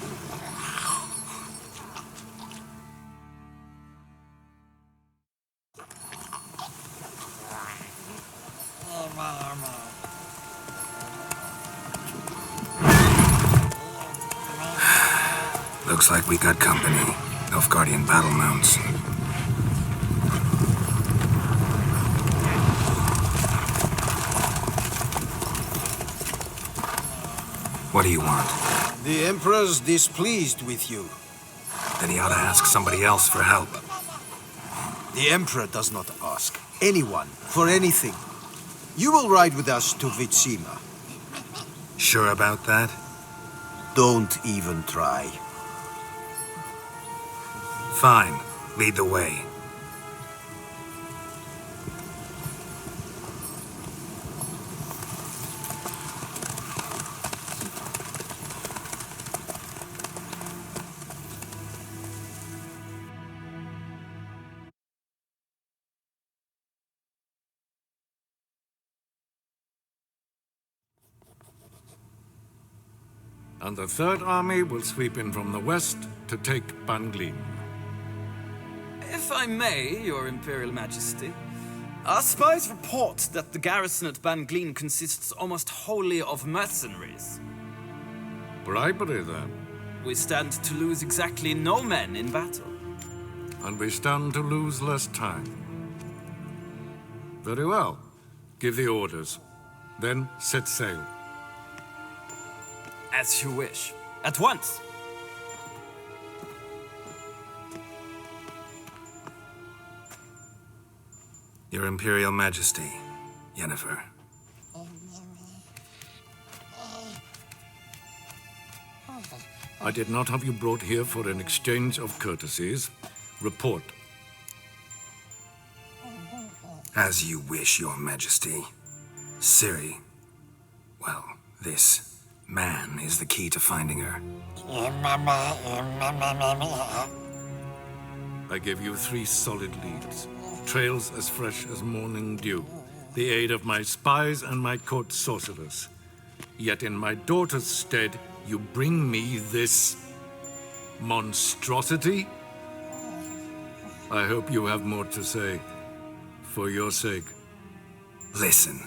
Looks like we got company. Nilfgaardian battle mounts. What do you want? The Emperor's displeased with you. Then he ought to ask somebody else for help. The Emperor does not ask anyone for anything. You will ride with us to Vitsima. Sure about that? Don't even try. Fine. Lead the way. And the Third Army will sweep in from the west to take Banglin. If I may, Your Imperial Majesty, our spies report that the garrison at Banglin consists almost wholly of mercenaries. Bribery, then? We stand to lose exactly no men in battle. And we stand to lose less time. Very well. Give the orders. Then set sail. As you wish. At once! Your Imperial Majesty, Yennefer. I did not have you brought here for an exchange of courtesies. Report. As you wish, Your Majesty. Ciri. Well, this man is the key to finding her. I give you 3 solid leads. Trails as fresh as morning dew. The aid of my spies and my court sorcerers. Yet in my daughter's stead, you bring me this monstrosity? I hope you have more to say. For your sake. Listen,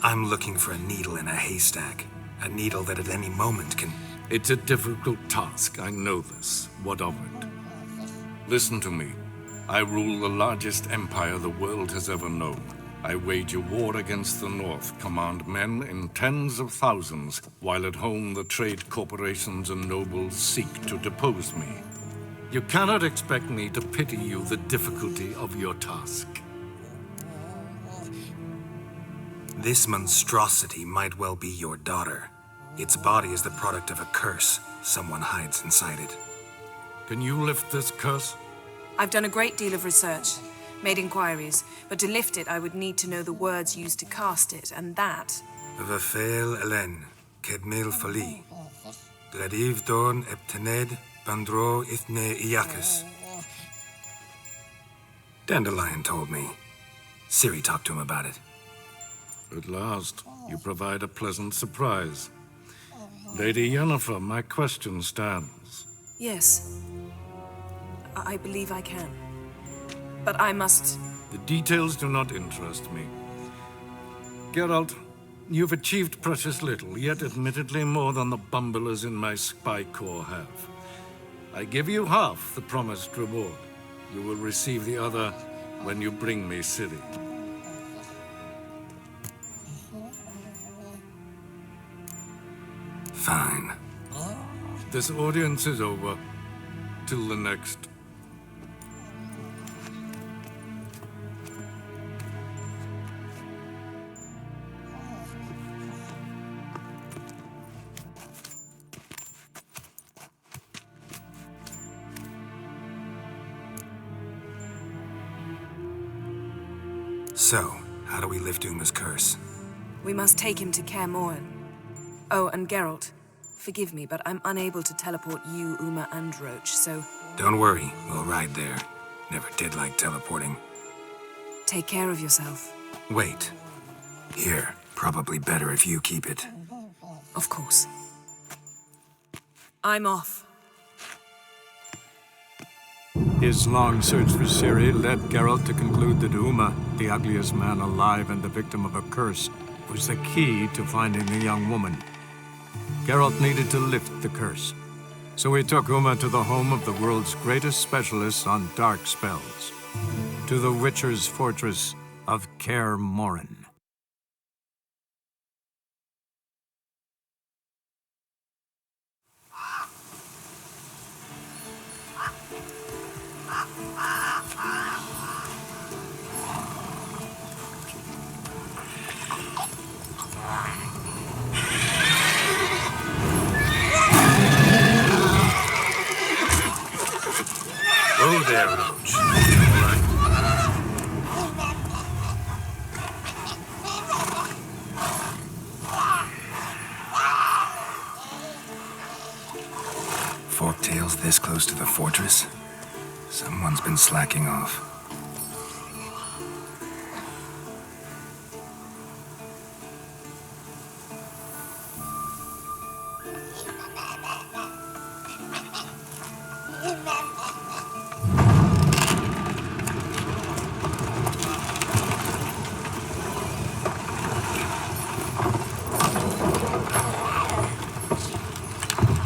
I'm looking for a needle in a haystack. A needle that at any moment can... It's a difficult task, I know this. What of it? Listen to me. I rule the largest empire the world has ever known. I wage a war against the North, command men in tens of thousands, while at home the trade corporations and nobles seek to depose me. You cannot expect me to pity you the difficulty of your task. This monstrosity might well be your daughter. Its body is the product of a curse. Someone hides inside it. Can you lift this curse? I've done a great deal of research, made inquiries, but to lift it I would need to know the words used to cast it, and that... Vafel Elen, Kedmil Fali, Gladiv Dorn Eptened, Bandro Ithne Iacus. Dandelion told me. Ciri talked to him about it. At last, you provide a pleasant surprise. Lady Yennefer, my question stands. Yes. I believe I can. But I must... The details do not interest me. Geralt, you've achieved precious little, yet admittedly more than the bumblers in my spy corps have. I give you half the promised reward. You will receive the other when you bring me Ciri. Fine. This audience is over. Till the next. So, how do we lift Uma's curse? We must take him to Kaer Morhen. Oh, and Geralt, forgive me, but I'm unable to teleport you, Uma, and Roach, so... Don't worry, we'll ride there. Never did like teleporting. Take care of yourself. Wait. Here, probably better if you keep it. Of course. I'm off. His long search for Ciri led Geralt to conclude that Uma, the ugliest man alive and the victim of a curse, was the key to finding the young woman. Geralt needed to lift the curse, so he took Uma to the home of the world's greatest specialists on dark spells, to the Witcher's fortress of Kaer Morhen. Oh there, Roach. Forktails this close to the fortress? Someone's been slacking off.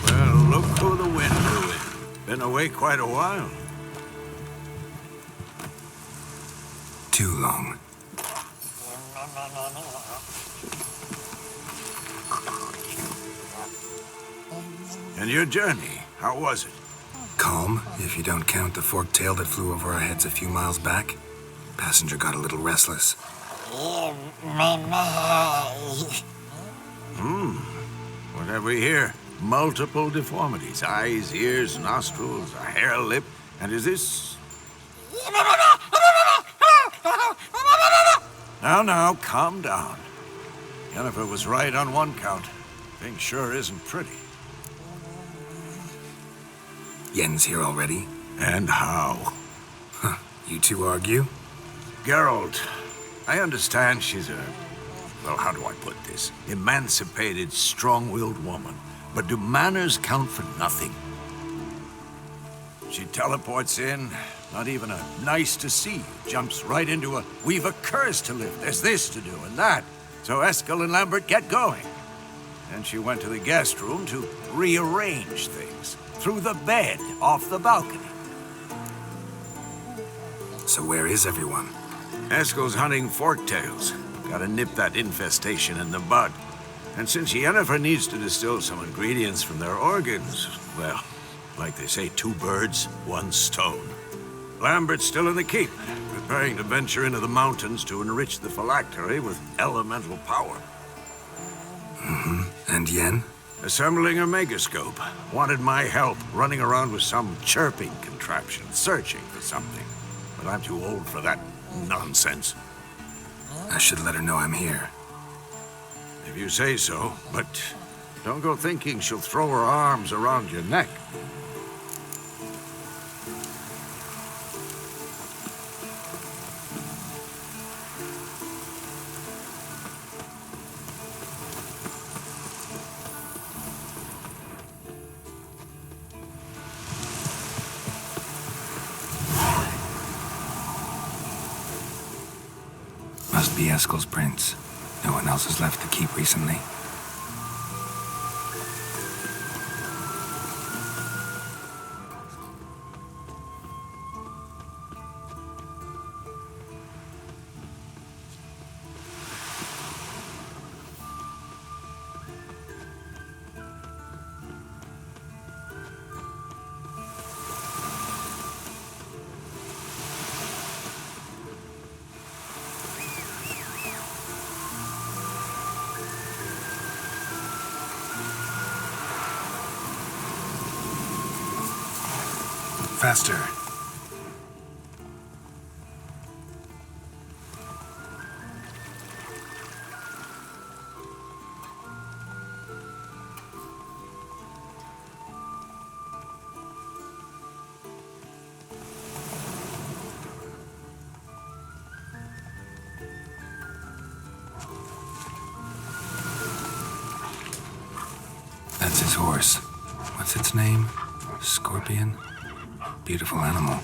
Well, look for the wind. been away quite a while. Too long. And your journey, how was it? Calm, if you don't count the forked tail that flew over our heads a few miles back. Passenger got a little restless. What have we here? Multiple deformities. Eyes, ears, nostrils, a hair lip. And is this... Now, calm down. Jennifer was right on one count. Thing sure isn't pretty. Yen's here already? And how? Huh. You two argue? Geralt, I understand she's a... well, how do I put this? Emancipated, strong-willed woman. But do manners count for nothing? She teleports in, not even a nice to see you. Jumps right into a, we've a curse to lift. There's this to do and that. So Eskel and Lambert get going. Then she went to the guest room to rearrange things. Through the bed, off the balcony. So where is everyone? Eskel's hunting forktails. Gotta nip that infestation in the bud. And since Yennefer needs to distill some ingredients from their organs, well, like they say, 2 birds, 1 stone. Lambert's still in the keep, preparing to venture into the mountains to enrich the phylactery with elemental power. And Yen? Assembling a megascope. Wanted my help running around with some chirping contraption, searching for something. But I'm too old for that nonsense. I should let her know I'm here. If you say so, but don't go thinking she'll throw her arms around your neck. Must be Eskel's prints. No one else has left the keep recently. Faster. That's his horse. What's its name? Scorpion? Beautiful animal.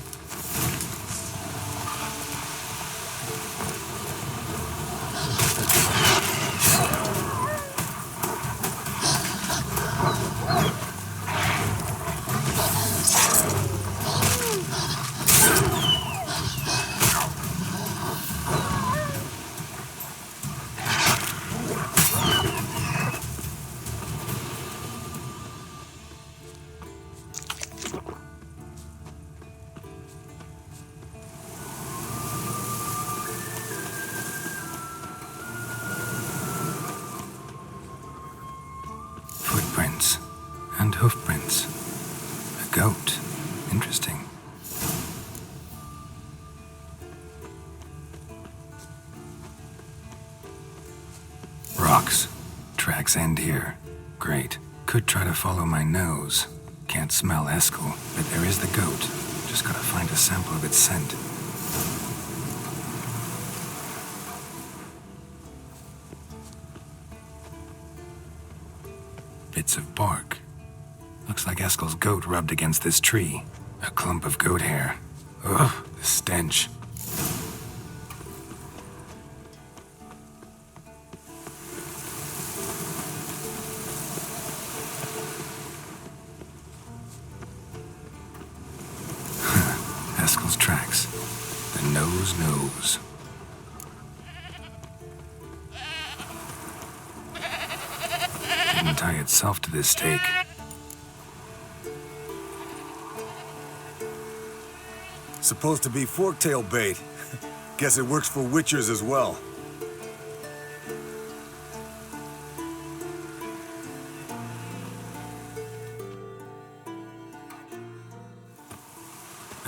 Footprints and hoofprints. A goat. Interesting. Rocks. Tracks end here. Great. Could try to follow my nose. Can't smell Eskel, but there is the goat. Just gotta find a sample of its scent. Bits of bark. Looks like Eskel's goat rubbed against this tree. A clump of goat hair. Ugh, the stench. tracks. The nose knows. Didn't tie itself to this stake. Supposed to be forktail bait. Guess it works for witchers as well.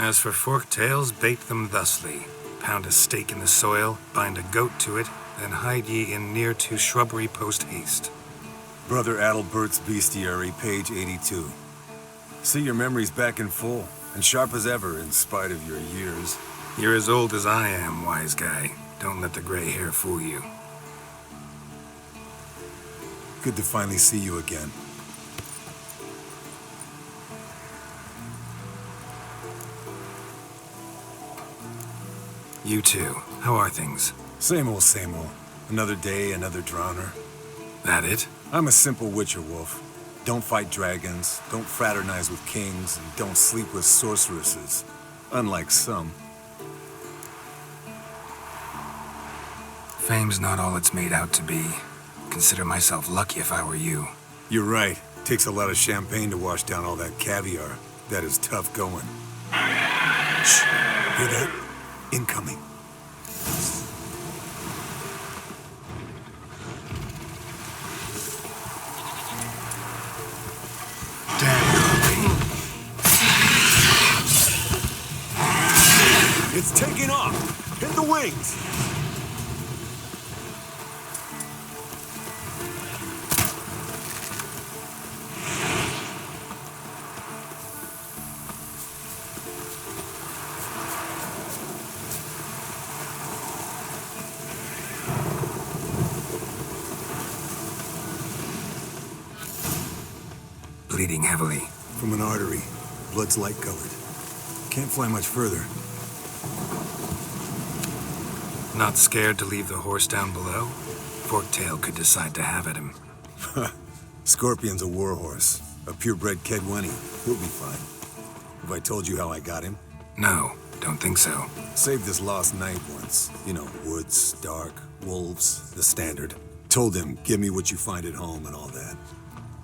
As for forktails, bait them thusly. Pound a stake in the soil, bind a goat to it, then hide ye in near to shrubbery post haste. Brother Adalbert's Bestiary, page 82. See, your memory's back in full, and sharp as ever in spite of your years. You're as old as I am, wise guy. Don't let the gray hair fool you. Good to finally see you again. You too. How are things? Same old, same old. Another day, another drowner. That it? I'm a simple witcher wolf. Don't fight dragons, don't fraternize with kings, and don't sleep with sorceresses. Unlike some. Fame's not all it's made out to be. Consider myself lucky if I were you. You're right. Takes a lot of champagne to wash down all that caviar. That is tough going. Shh. Hear that? Incoming. It's taking off! Hit the wings! Bleeding heavily. From an artery. Blood's light-colored. Can't fly much further. Not scared to leave the horse down below? Forktail could decide to have at him. Scorpion's a warhorse. A purebred Kedwenny. He'll be fine. Have I told you how I got him? No, don't think so. Saved this lost knight once. You know, woods, dark, wolves, the standard. Told him, give me what you find at home and all that.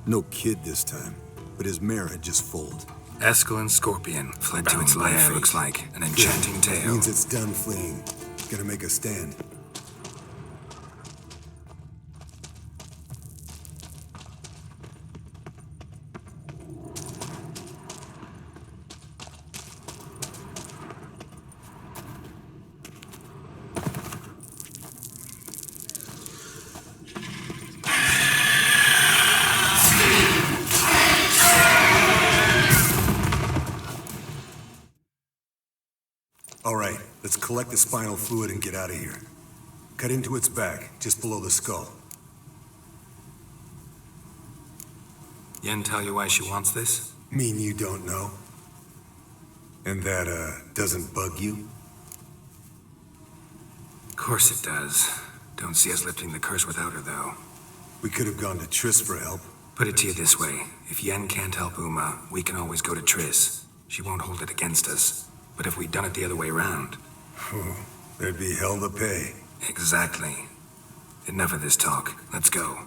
No kid this time, but his mare had just foaled. Escalin Scorpion fled to its life, looks like. An enchanting tale. Means it's done fleeing. Gonna make a stand. All right, let's collect the spinal fluid and get out of here. Cut into its back, just below the skull. Yen tell you why she wants this? Mean you don't know? And that, doesn't bug you? Of course it does. Don't see us lifting the curse without her, though. We could have gone to Triss for help. Put it to you this way. If Yen can't help Uma, we can always go to Triss. She won't hold it against us. But if we'd done it the other way around... There'd be hell to pay. Exactly. Enough of this talk. Let's go.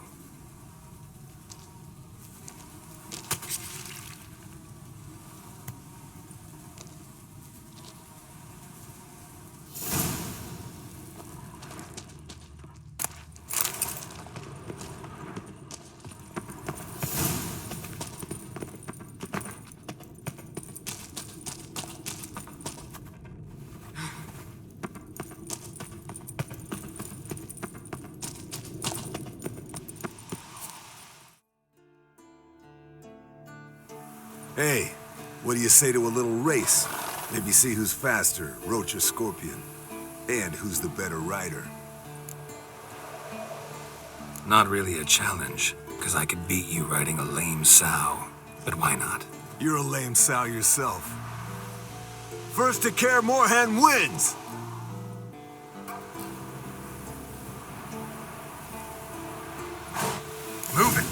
Hey, what do you say to a little race? Maybe see who's faster, Roach or Scorpion. And who's the better rider. Not really a challenge, because I could beat you riding a lame sow. But why not? You're a lame sow yourself. First to Kaer Morhen wins! Move it!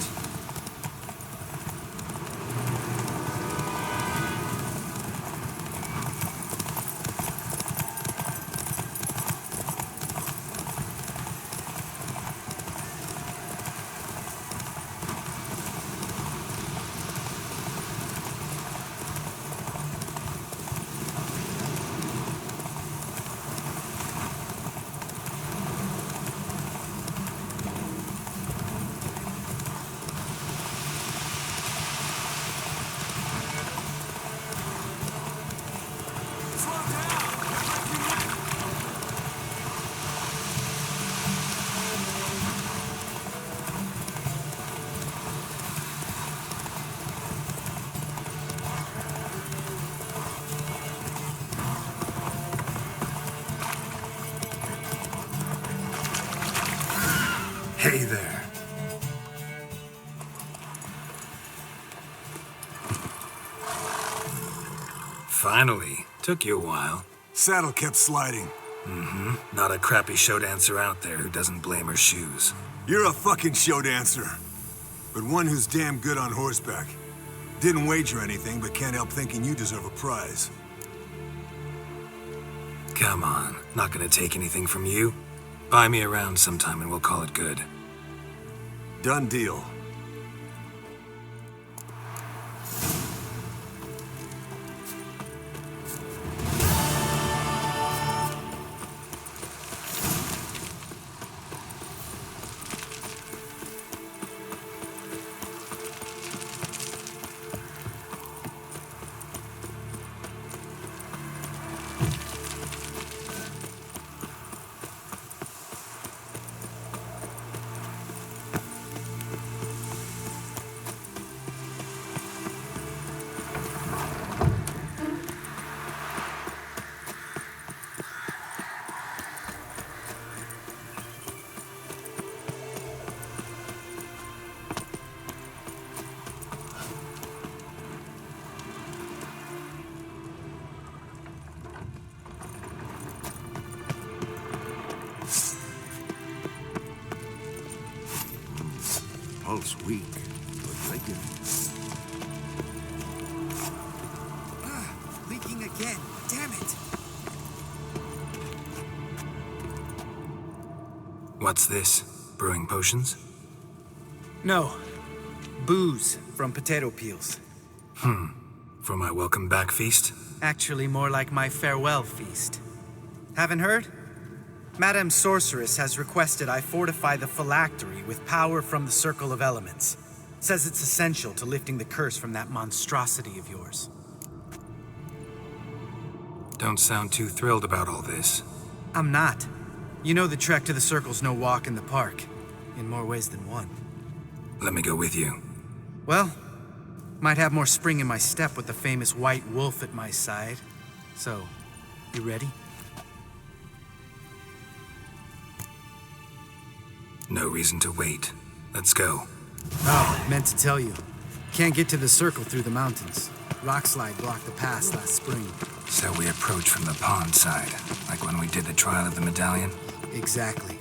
Finally. Took you a while. Saddle kept sliding. Mm-hmm. Not a crappy show dancer out there who doesn't blame her shoes. You're a fucking show dancer. But one who's damn good on horseback. Didn't wager anything, but can't help thinking you deserve a prize. Come on. Not gonna take anything from you. Buy me around sometime and we'll call it good. Done deal. Pulse weak, but thinking. Leaking again. Damn it. What's this? Brewing potions? No. Booze from potato peels. For my welcome back feast? Actually, more like my farewell feast. Haven't heard? Madame Sorceress has requested I fortify the phylactery with power from the Circle of Elements. Says it's essential to lifting the curse from that monstrosity of yours. Don't sound too thrilled about all this. I'm not. You know the trek to the Circle's no walk in the park. In more ways than one. Let me go with you. Well, might have more spring in my step with the famous white wolf at my side. So, you ready? No reason to wait. Let's go. Oh, meant to tell you. Can't get to the Circle through the mountains. Rockslide blocked the pass last spring. So we approach from the pond side, like when we did the trial of the medallion? Exactly.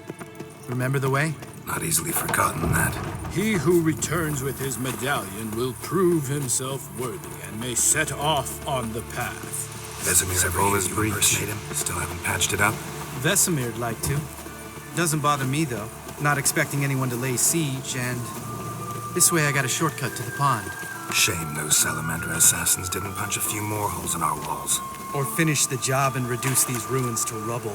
Remember the way? Not easily forgotten that. He who returns with his medallion will prove himself worthy and may set off on the path. Vesemir's ever used you impersonate him? Still haven't patched it up? Vesemir'd like to. Doesn't bother me, though. Not expecting anyone to lay siege, and this way I got a shortcut to the pond. Shame those salamander assassins didn't punch a few more holes in our walls. Or finish the job and reduce these ruins to rubble.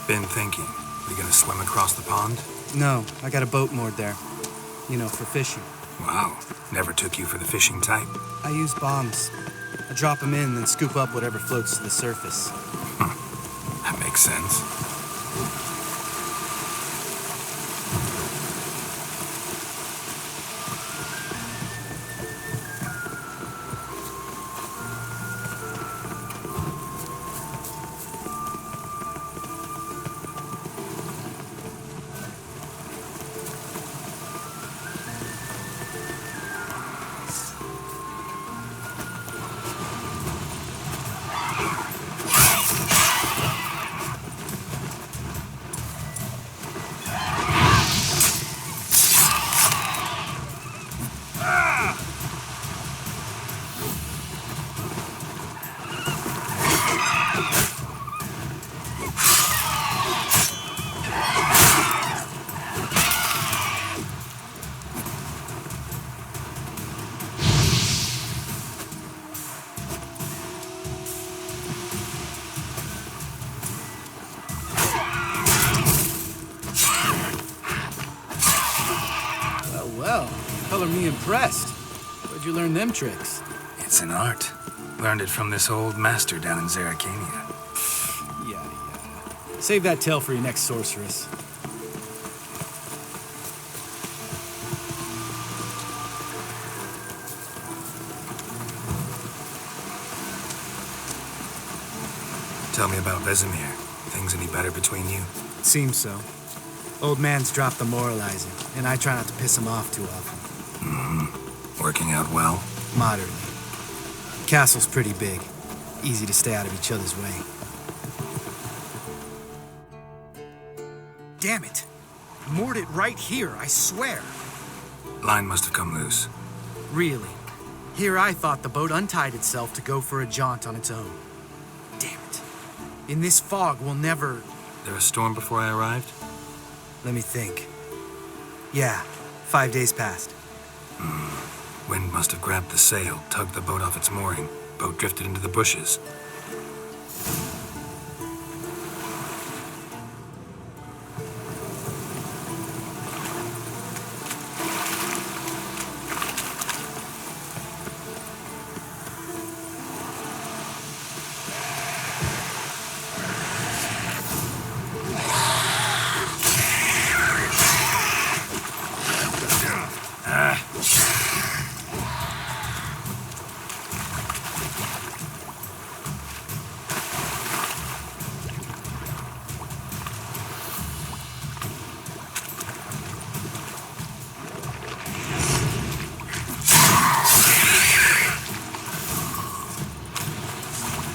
Been thinking. We gonna swim across the pond? No, I got a boat moored there. You know, for fishing. Wow. Never took you for the fishing type. I use bombs. I drop them in, then scoop up whatever floats to the surface. That makes sense. Color me impressed. Where'd you learn them tricks? It's an art. Learned it from this old master down in Zerrikania. Yada. Save that tale for your next sorceress. Tell me about Vesemir. Things any better between you? Seems so. Old man's dropped the moralizing, and I try not to piss him off too often. Working out well? Moderately. Castle's pretty big. Easy to stay out of each other's way. Damn it! Moored it right here, I swear. Line must have come loose. Really? Here I thought the boat untied itself to go for a jaunt on its own. Damn it. In this fog, we'll never... There a storm before I arrived? Let me think. Yeah, 5 days passed. Wind must have grabbed the sail, tugged the boat off its mooring. Boat drifted into the bushes.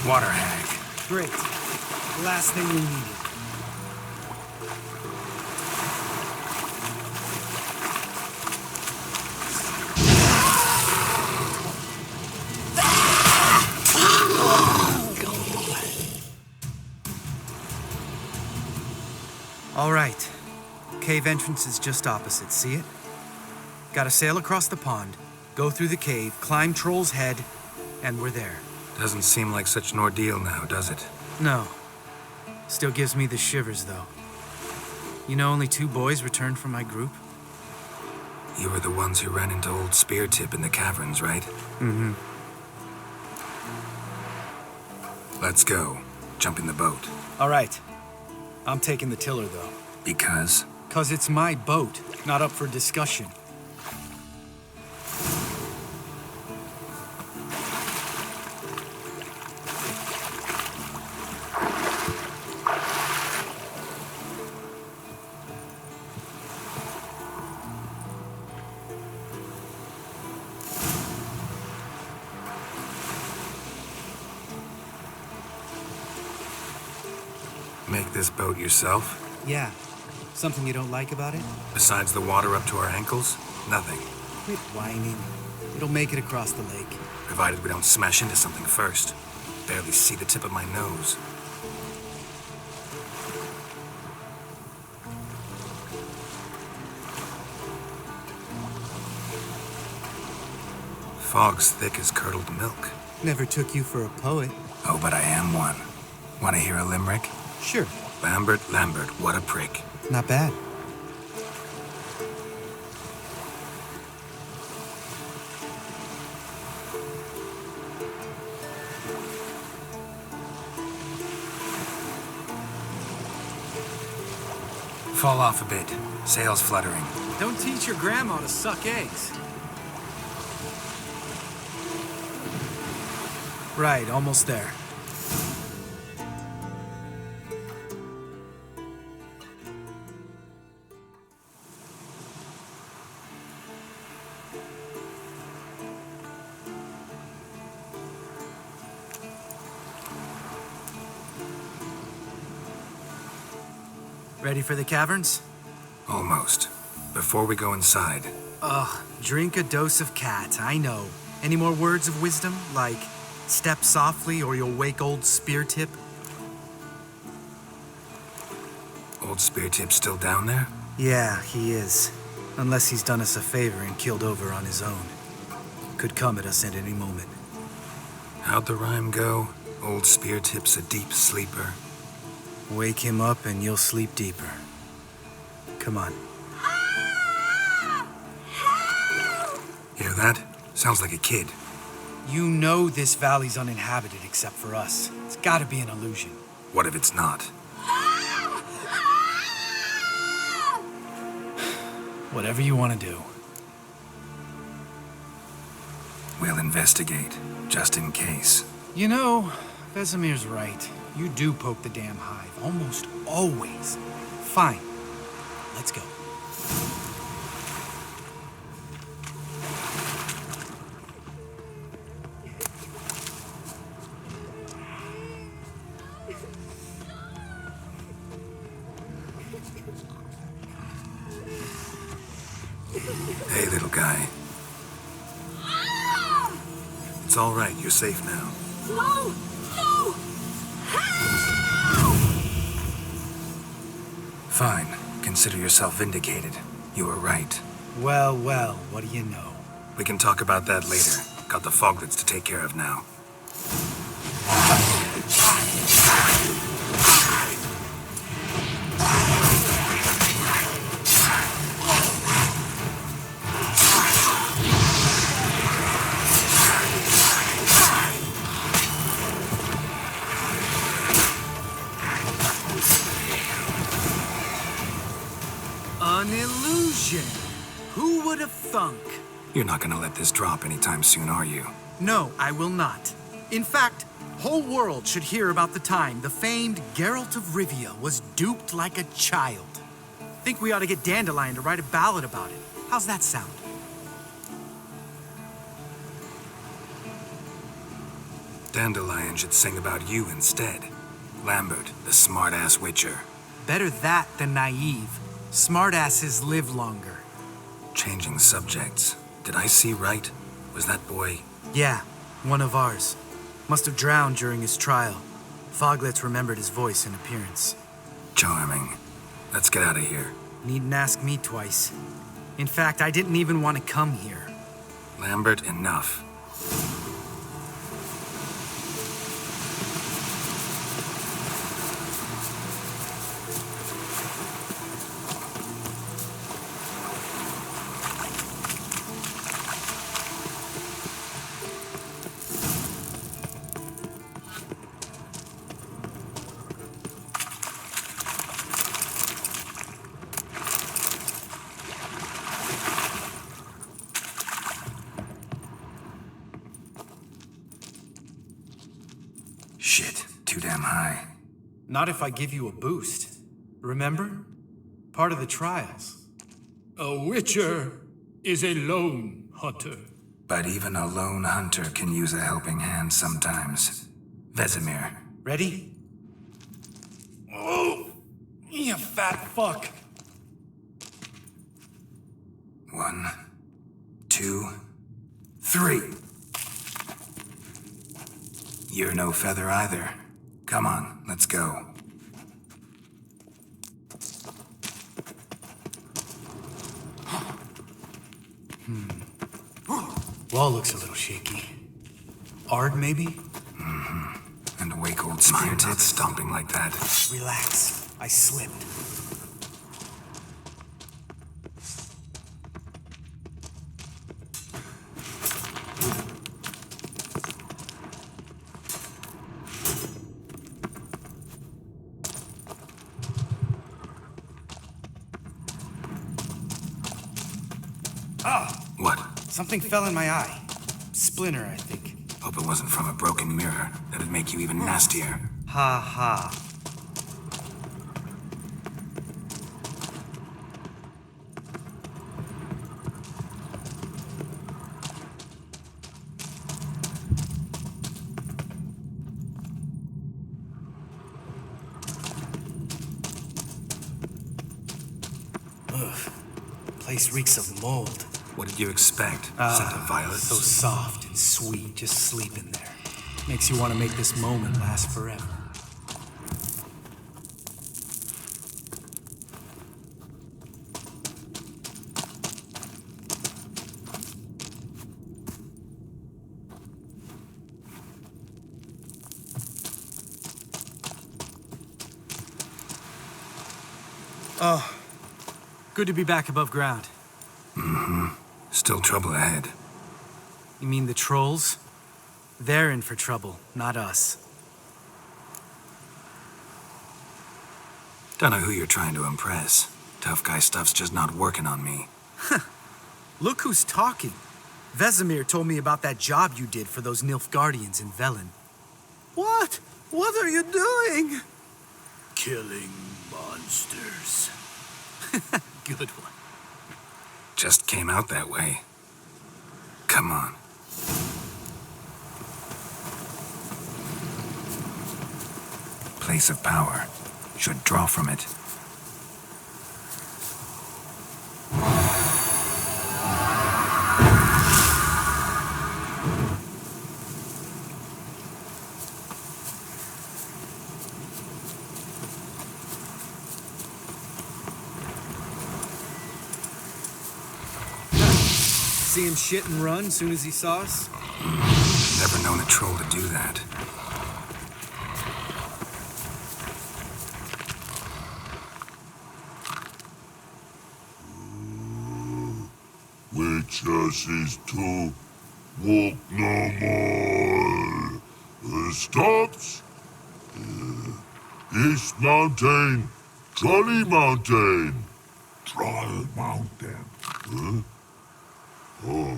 Water hag. Great. Last thing we needed. All right. Cave entrance is just opposite, see it? Gotta sail across the pond, go through the cave, climb Troll's Head, and we're there. Doesn't seem like such an ordeal now, does it? No. Still gives me the shivers, though. You know only 2 boys returned from my group? You were the ones who ran into old Speartip in the caverns, right? Mm-hmm. Let's go. Jump in the boat. All right. I'm taking the tiller, though. Because? 'Cause it's my boat, not up for discussion. Make this boat yourself? Yeah. Something you don't like about it? Besides the water up to our ankles? Nothing. Quit whining. It'll make it across the lake. Provided we don't smash into something first. Barely see the tip of my nose. Fog's thick as curdled milk. Never took you for a poet. Oh, but I am one. Want to hear a limerick? Sure. Lambert, what a prick. Not bad. Fall off a bit. Sails fluttering. Don't teach your grandma to suck eggs. Right, almost there. Ready for the caverns? Almost. Before we go inside. Ugh, drink a dose of cat, I know. Any more words of wisdom, like step softly or you'll wake old Speartip? Old Speartip's still down there? Yeah, he is. Unless he's done us a favor and killed over on his own. Could come at us at any moment. How'd the rhyme go? Old Speartip's a deep sleeper. Wake him up and you'll sleep deeper. Come on. Hear that? Sounds like a kid. You know this valley's uninhabited except for us. It's gotta be an illusion. What if it's not? Whatever you want to do. We'll investigate, just in case. You know, Vesemir's right. You do poke the damn hive, almost always. Fine. let's go. Hey, little guy. It's all right. You're safe now. No! No! Fine. Consider yourself vindicated. You were right. Well, well, what do you know? We can talk about that later. Got the foglets to take care of now. An illusion! Who would have thunk? You're not gonna let this drop anytime soon, are you? No, I will not. In fact, whole world should hear about the time the famed Geralt of Rivia was duped like a child. Think we ought to get Dandelion to write a ballad about it. How's that sound? Dandelion should sing about you instead. Lambert, the smart-ass witcher. Better that than naive. Smartasses live longer. Changing subjects. Did I see right? Was that boy? Yeah, one of ours. Must have drowned during his trial. Foglets remembered his voice and appearance. Charming. Let's get out of here. Needn't ask me twice. In fact, I didn't even want to come here. Lambert, enough. Shit, too damn high. Not if I give you a boost. Remember? Part of the trials. A witcher is a lone hunter. But even a lone hunter can use a helping hand sometimes. Vesemir. Ready? Oh, you fat fuck. 1, 2, 3. You're no feather either. Come on, let's go. Wall looks a little shaky. Ard, maybe? Mm-hmm. And wake old spear tits stomping like that. Relax. I slipped. Ah! What? Something fell in my eye. Splinter, I think. Hope it wasn't from a broken mirror. That'd make you even nastier. Ha ha. Ugh. Place reeks of mold. What did you expect? Scent of violets? So soft and sweet, just sleep in there. Makes you want to make this moment last forever. Oh, good to be back above ground. Mm-hmm. Still trouble ahead. You mean the trolls? They're in for trouble, not us. Don't know who you're trying to impress. Tough guy stuff's just not working on me. Look who's talking. Vesemir told me about that job you did for those Nilfgaardians in Velen. What? What are you doing? Killing monsters. good one. Just came out that way. Come on. Place of power. Should draw from it. See him shit and run as soon as he saw us? Never known a troll to do that. Witches is to walk no more. Stops. East Mountain, Trolley Mountain. Troll Mountain. Huh? Oh.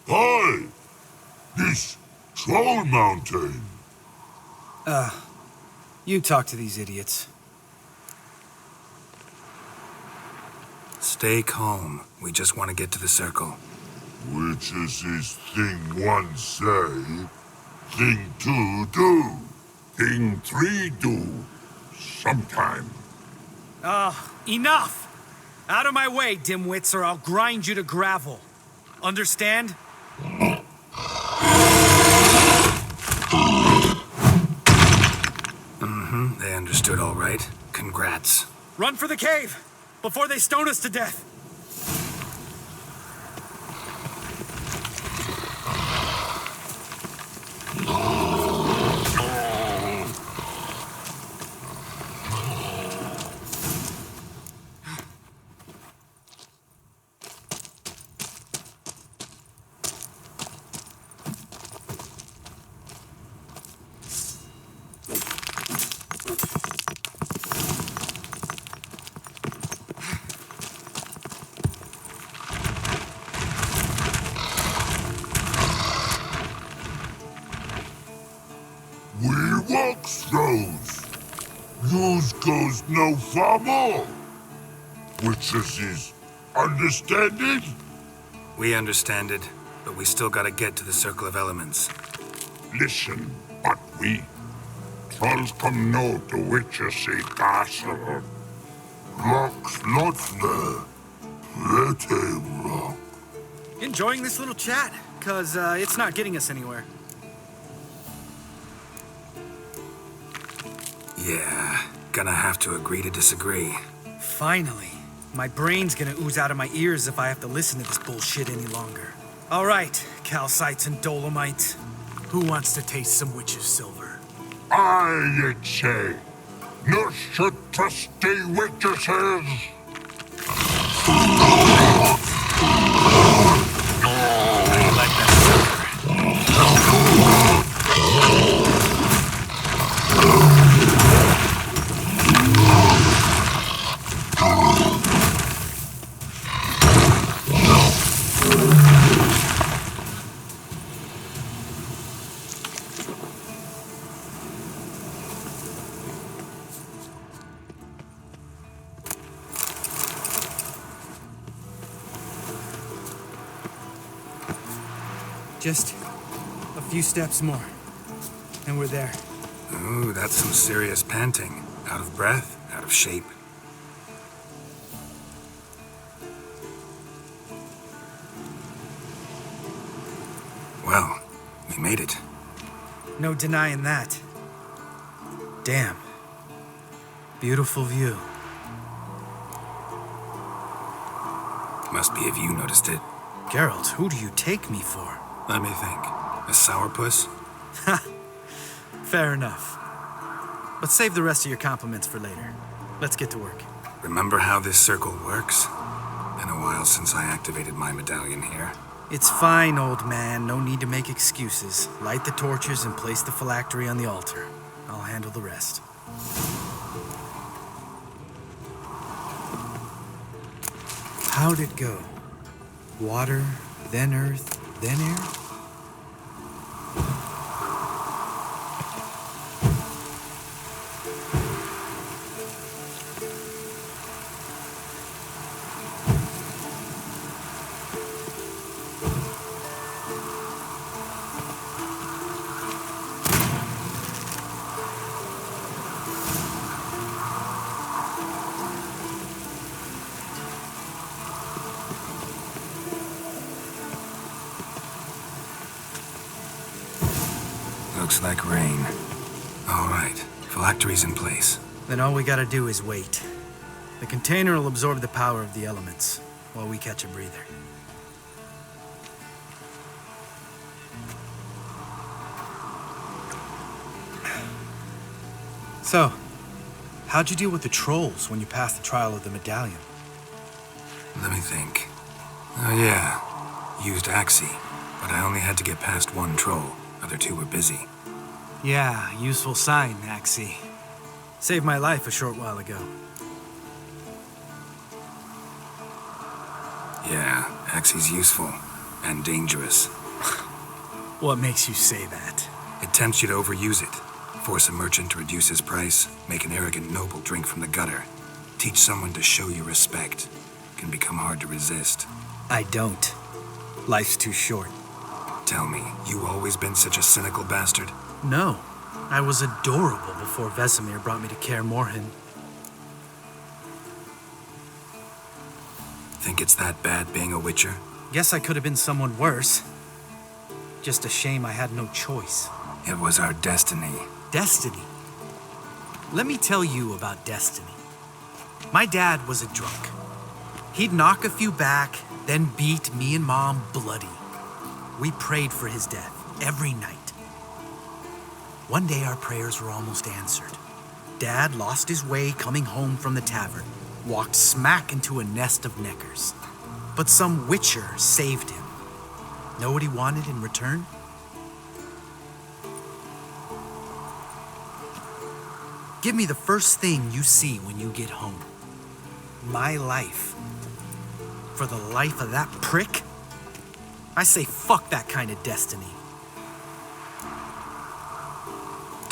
Hi! This Troll Mountain. You talk to these idiots. Stay calm. We just want to get to the circle. Which is his thing one say, thing two do, thing three do, sometime. Enough! Out of my way, dimwits, or I'll grind you to gravel. Understand? They understood all right. Congrats. Run for the cave! Before they stone us to death! We walks those. Yous goes no far more. Which is understand it? We understand it, but we still gotta get to the Circle of Elements. Listen, but we trolls come no to witches see castle. Rocks lots there. Pretty rock. Enjoying this little chat? Cause it's not getting us anywhere. Yeah, gonna have to agree to disagree. Finally. My brain's gonna ooze out of my ears if I have to listen to this bullshit any longer. All right, calcites and dolomites. Who wants to taste some witch's silver? I'd say, no should trusty witches. Just a few steps more, and we're there. Ooh, that's some serious panting. Out of breath, out of shape. Well, we made it. No denying that. Damn. Beautiful view. Must be if you noticed it. Geralt, who do you take me for? Let me think. A sourpuss? Fair enough. But save the rest of your compliments for later. Let's get to work. Remember how this circle works? Been a while since I activated my medallion here. It's fine, old man. No need to make excuses. Light the torches and place the phylactery on the altar. I'll handle the rest. How'd it go? Water, then earth, then air? Looks like rain. All right, phylactery's in place. Then all we gotta do is wait. The container will absorb the power of the elements, while we catch a breather. So, how'd you deal with the trolls when you passed the trial of the medallion? Let me think. Oh yeah, used Axie, but I only had to get past one troll. Other two were busy. Yeah, useful sign, Axie. Saved my life a short while ago. Yeah, Axie's useful and dangerous. What makes you say that? It tempts you to overuse it. Force a merchant to reduce his price, make an arrogant noble drink from the gutter. Teach someone to show you respect. Can become hard to resist. I don't. Life's too short. Tell me, you always been such a cynical bastard? No. I was adorable before Vesemir brought me to Kaer Morhen. Think it's that bad being a witcher? Guess I could have been someone worse. Just a shame I had no choice. It was our destiny. Destiny? Let me tell you about destiny. My dad was a drunk. He'd knock a few back, then beat me and Mom bloody. We prayed for his death every night. One day our prayers were almost answered. Dad lost his way coming home from the tavern, walked smack into a nest of neckers. But some witcher saved him. Know what he wanted in return? Give me the first thing you see when you get home. My life. For the life of that prick? I say fuck that kind of destiny.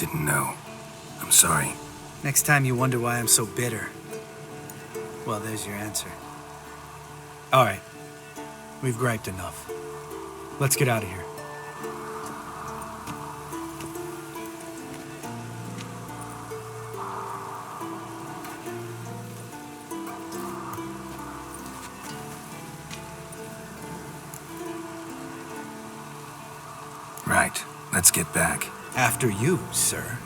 Didn't know. I'm sorry. Next time you wonder why I'm so bitter, well, there's your answer. All right. We've griped enough. Let's get out of here. Right. Let's get back. After you, sir.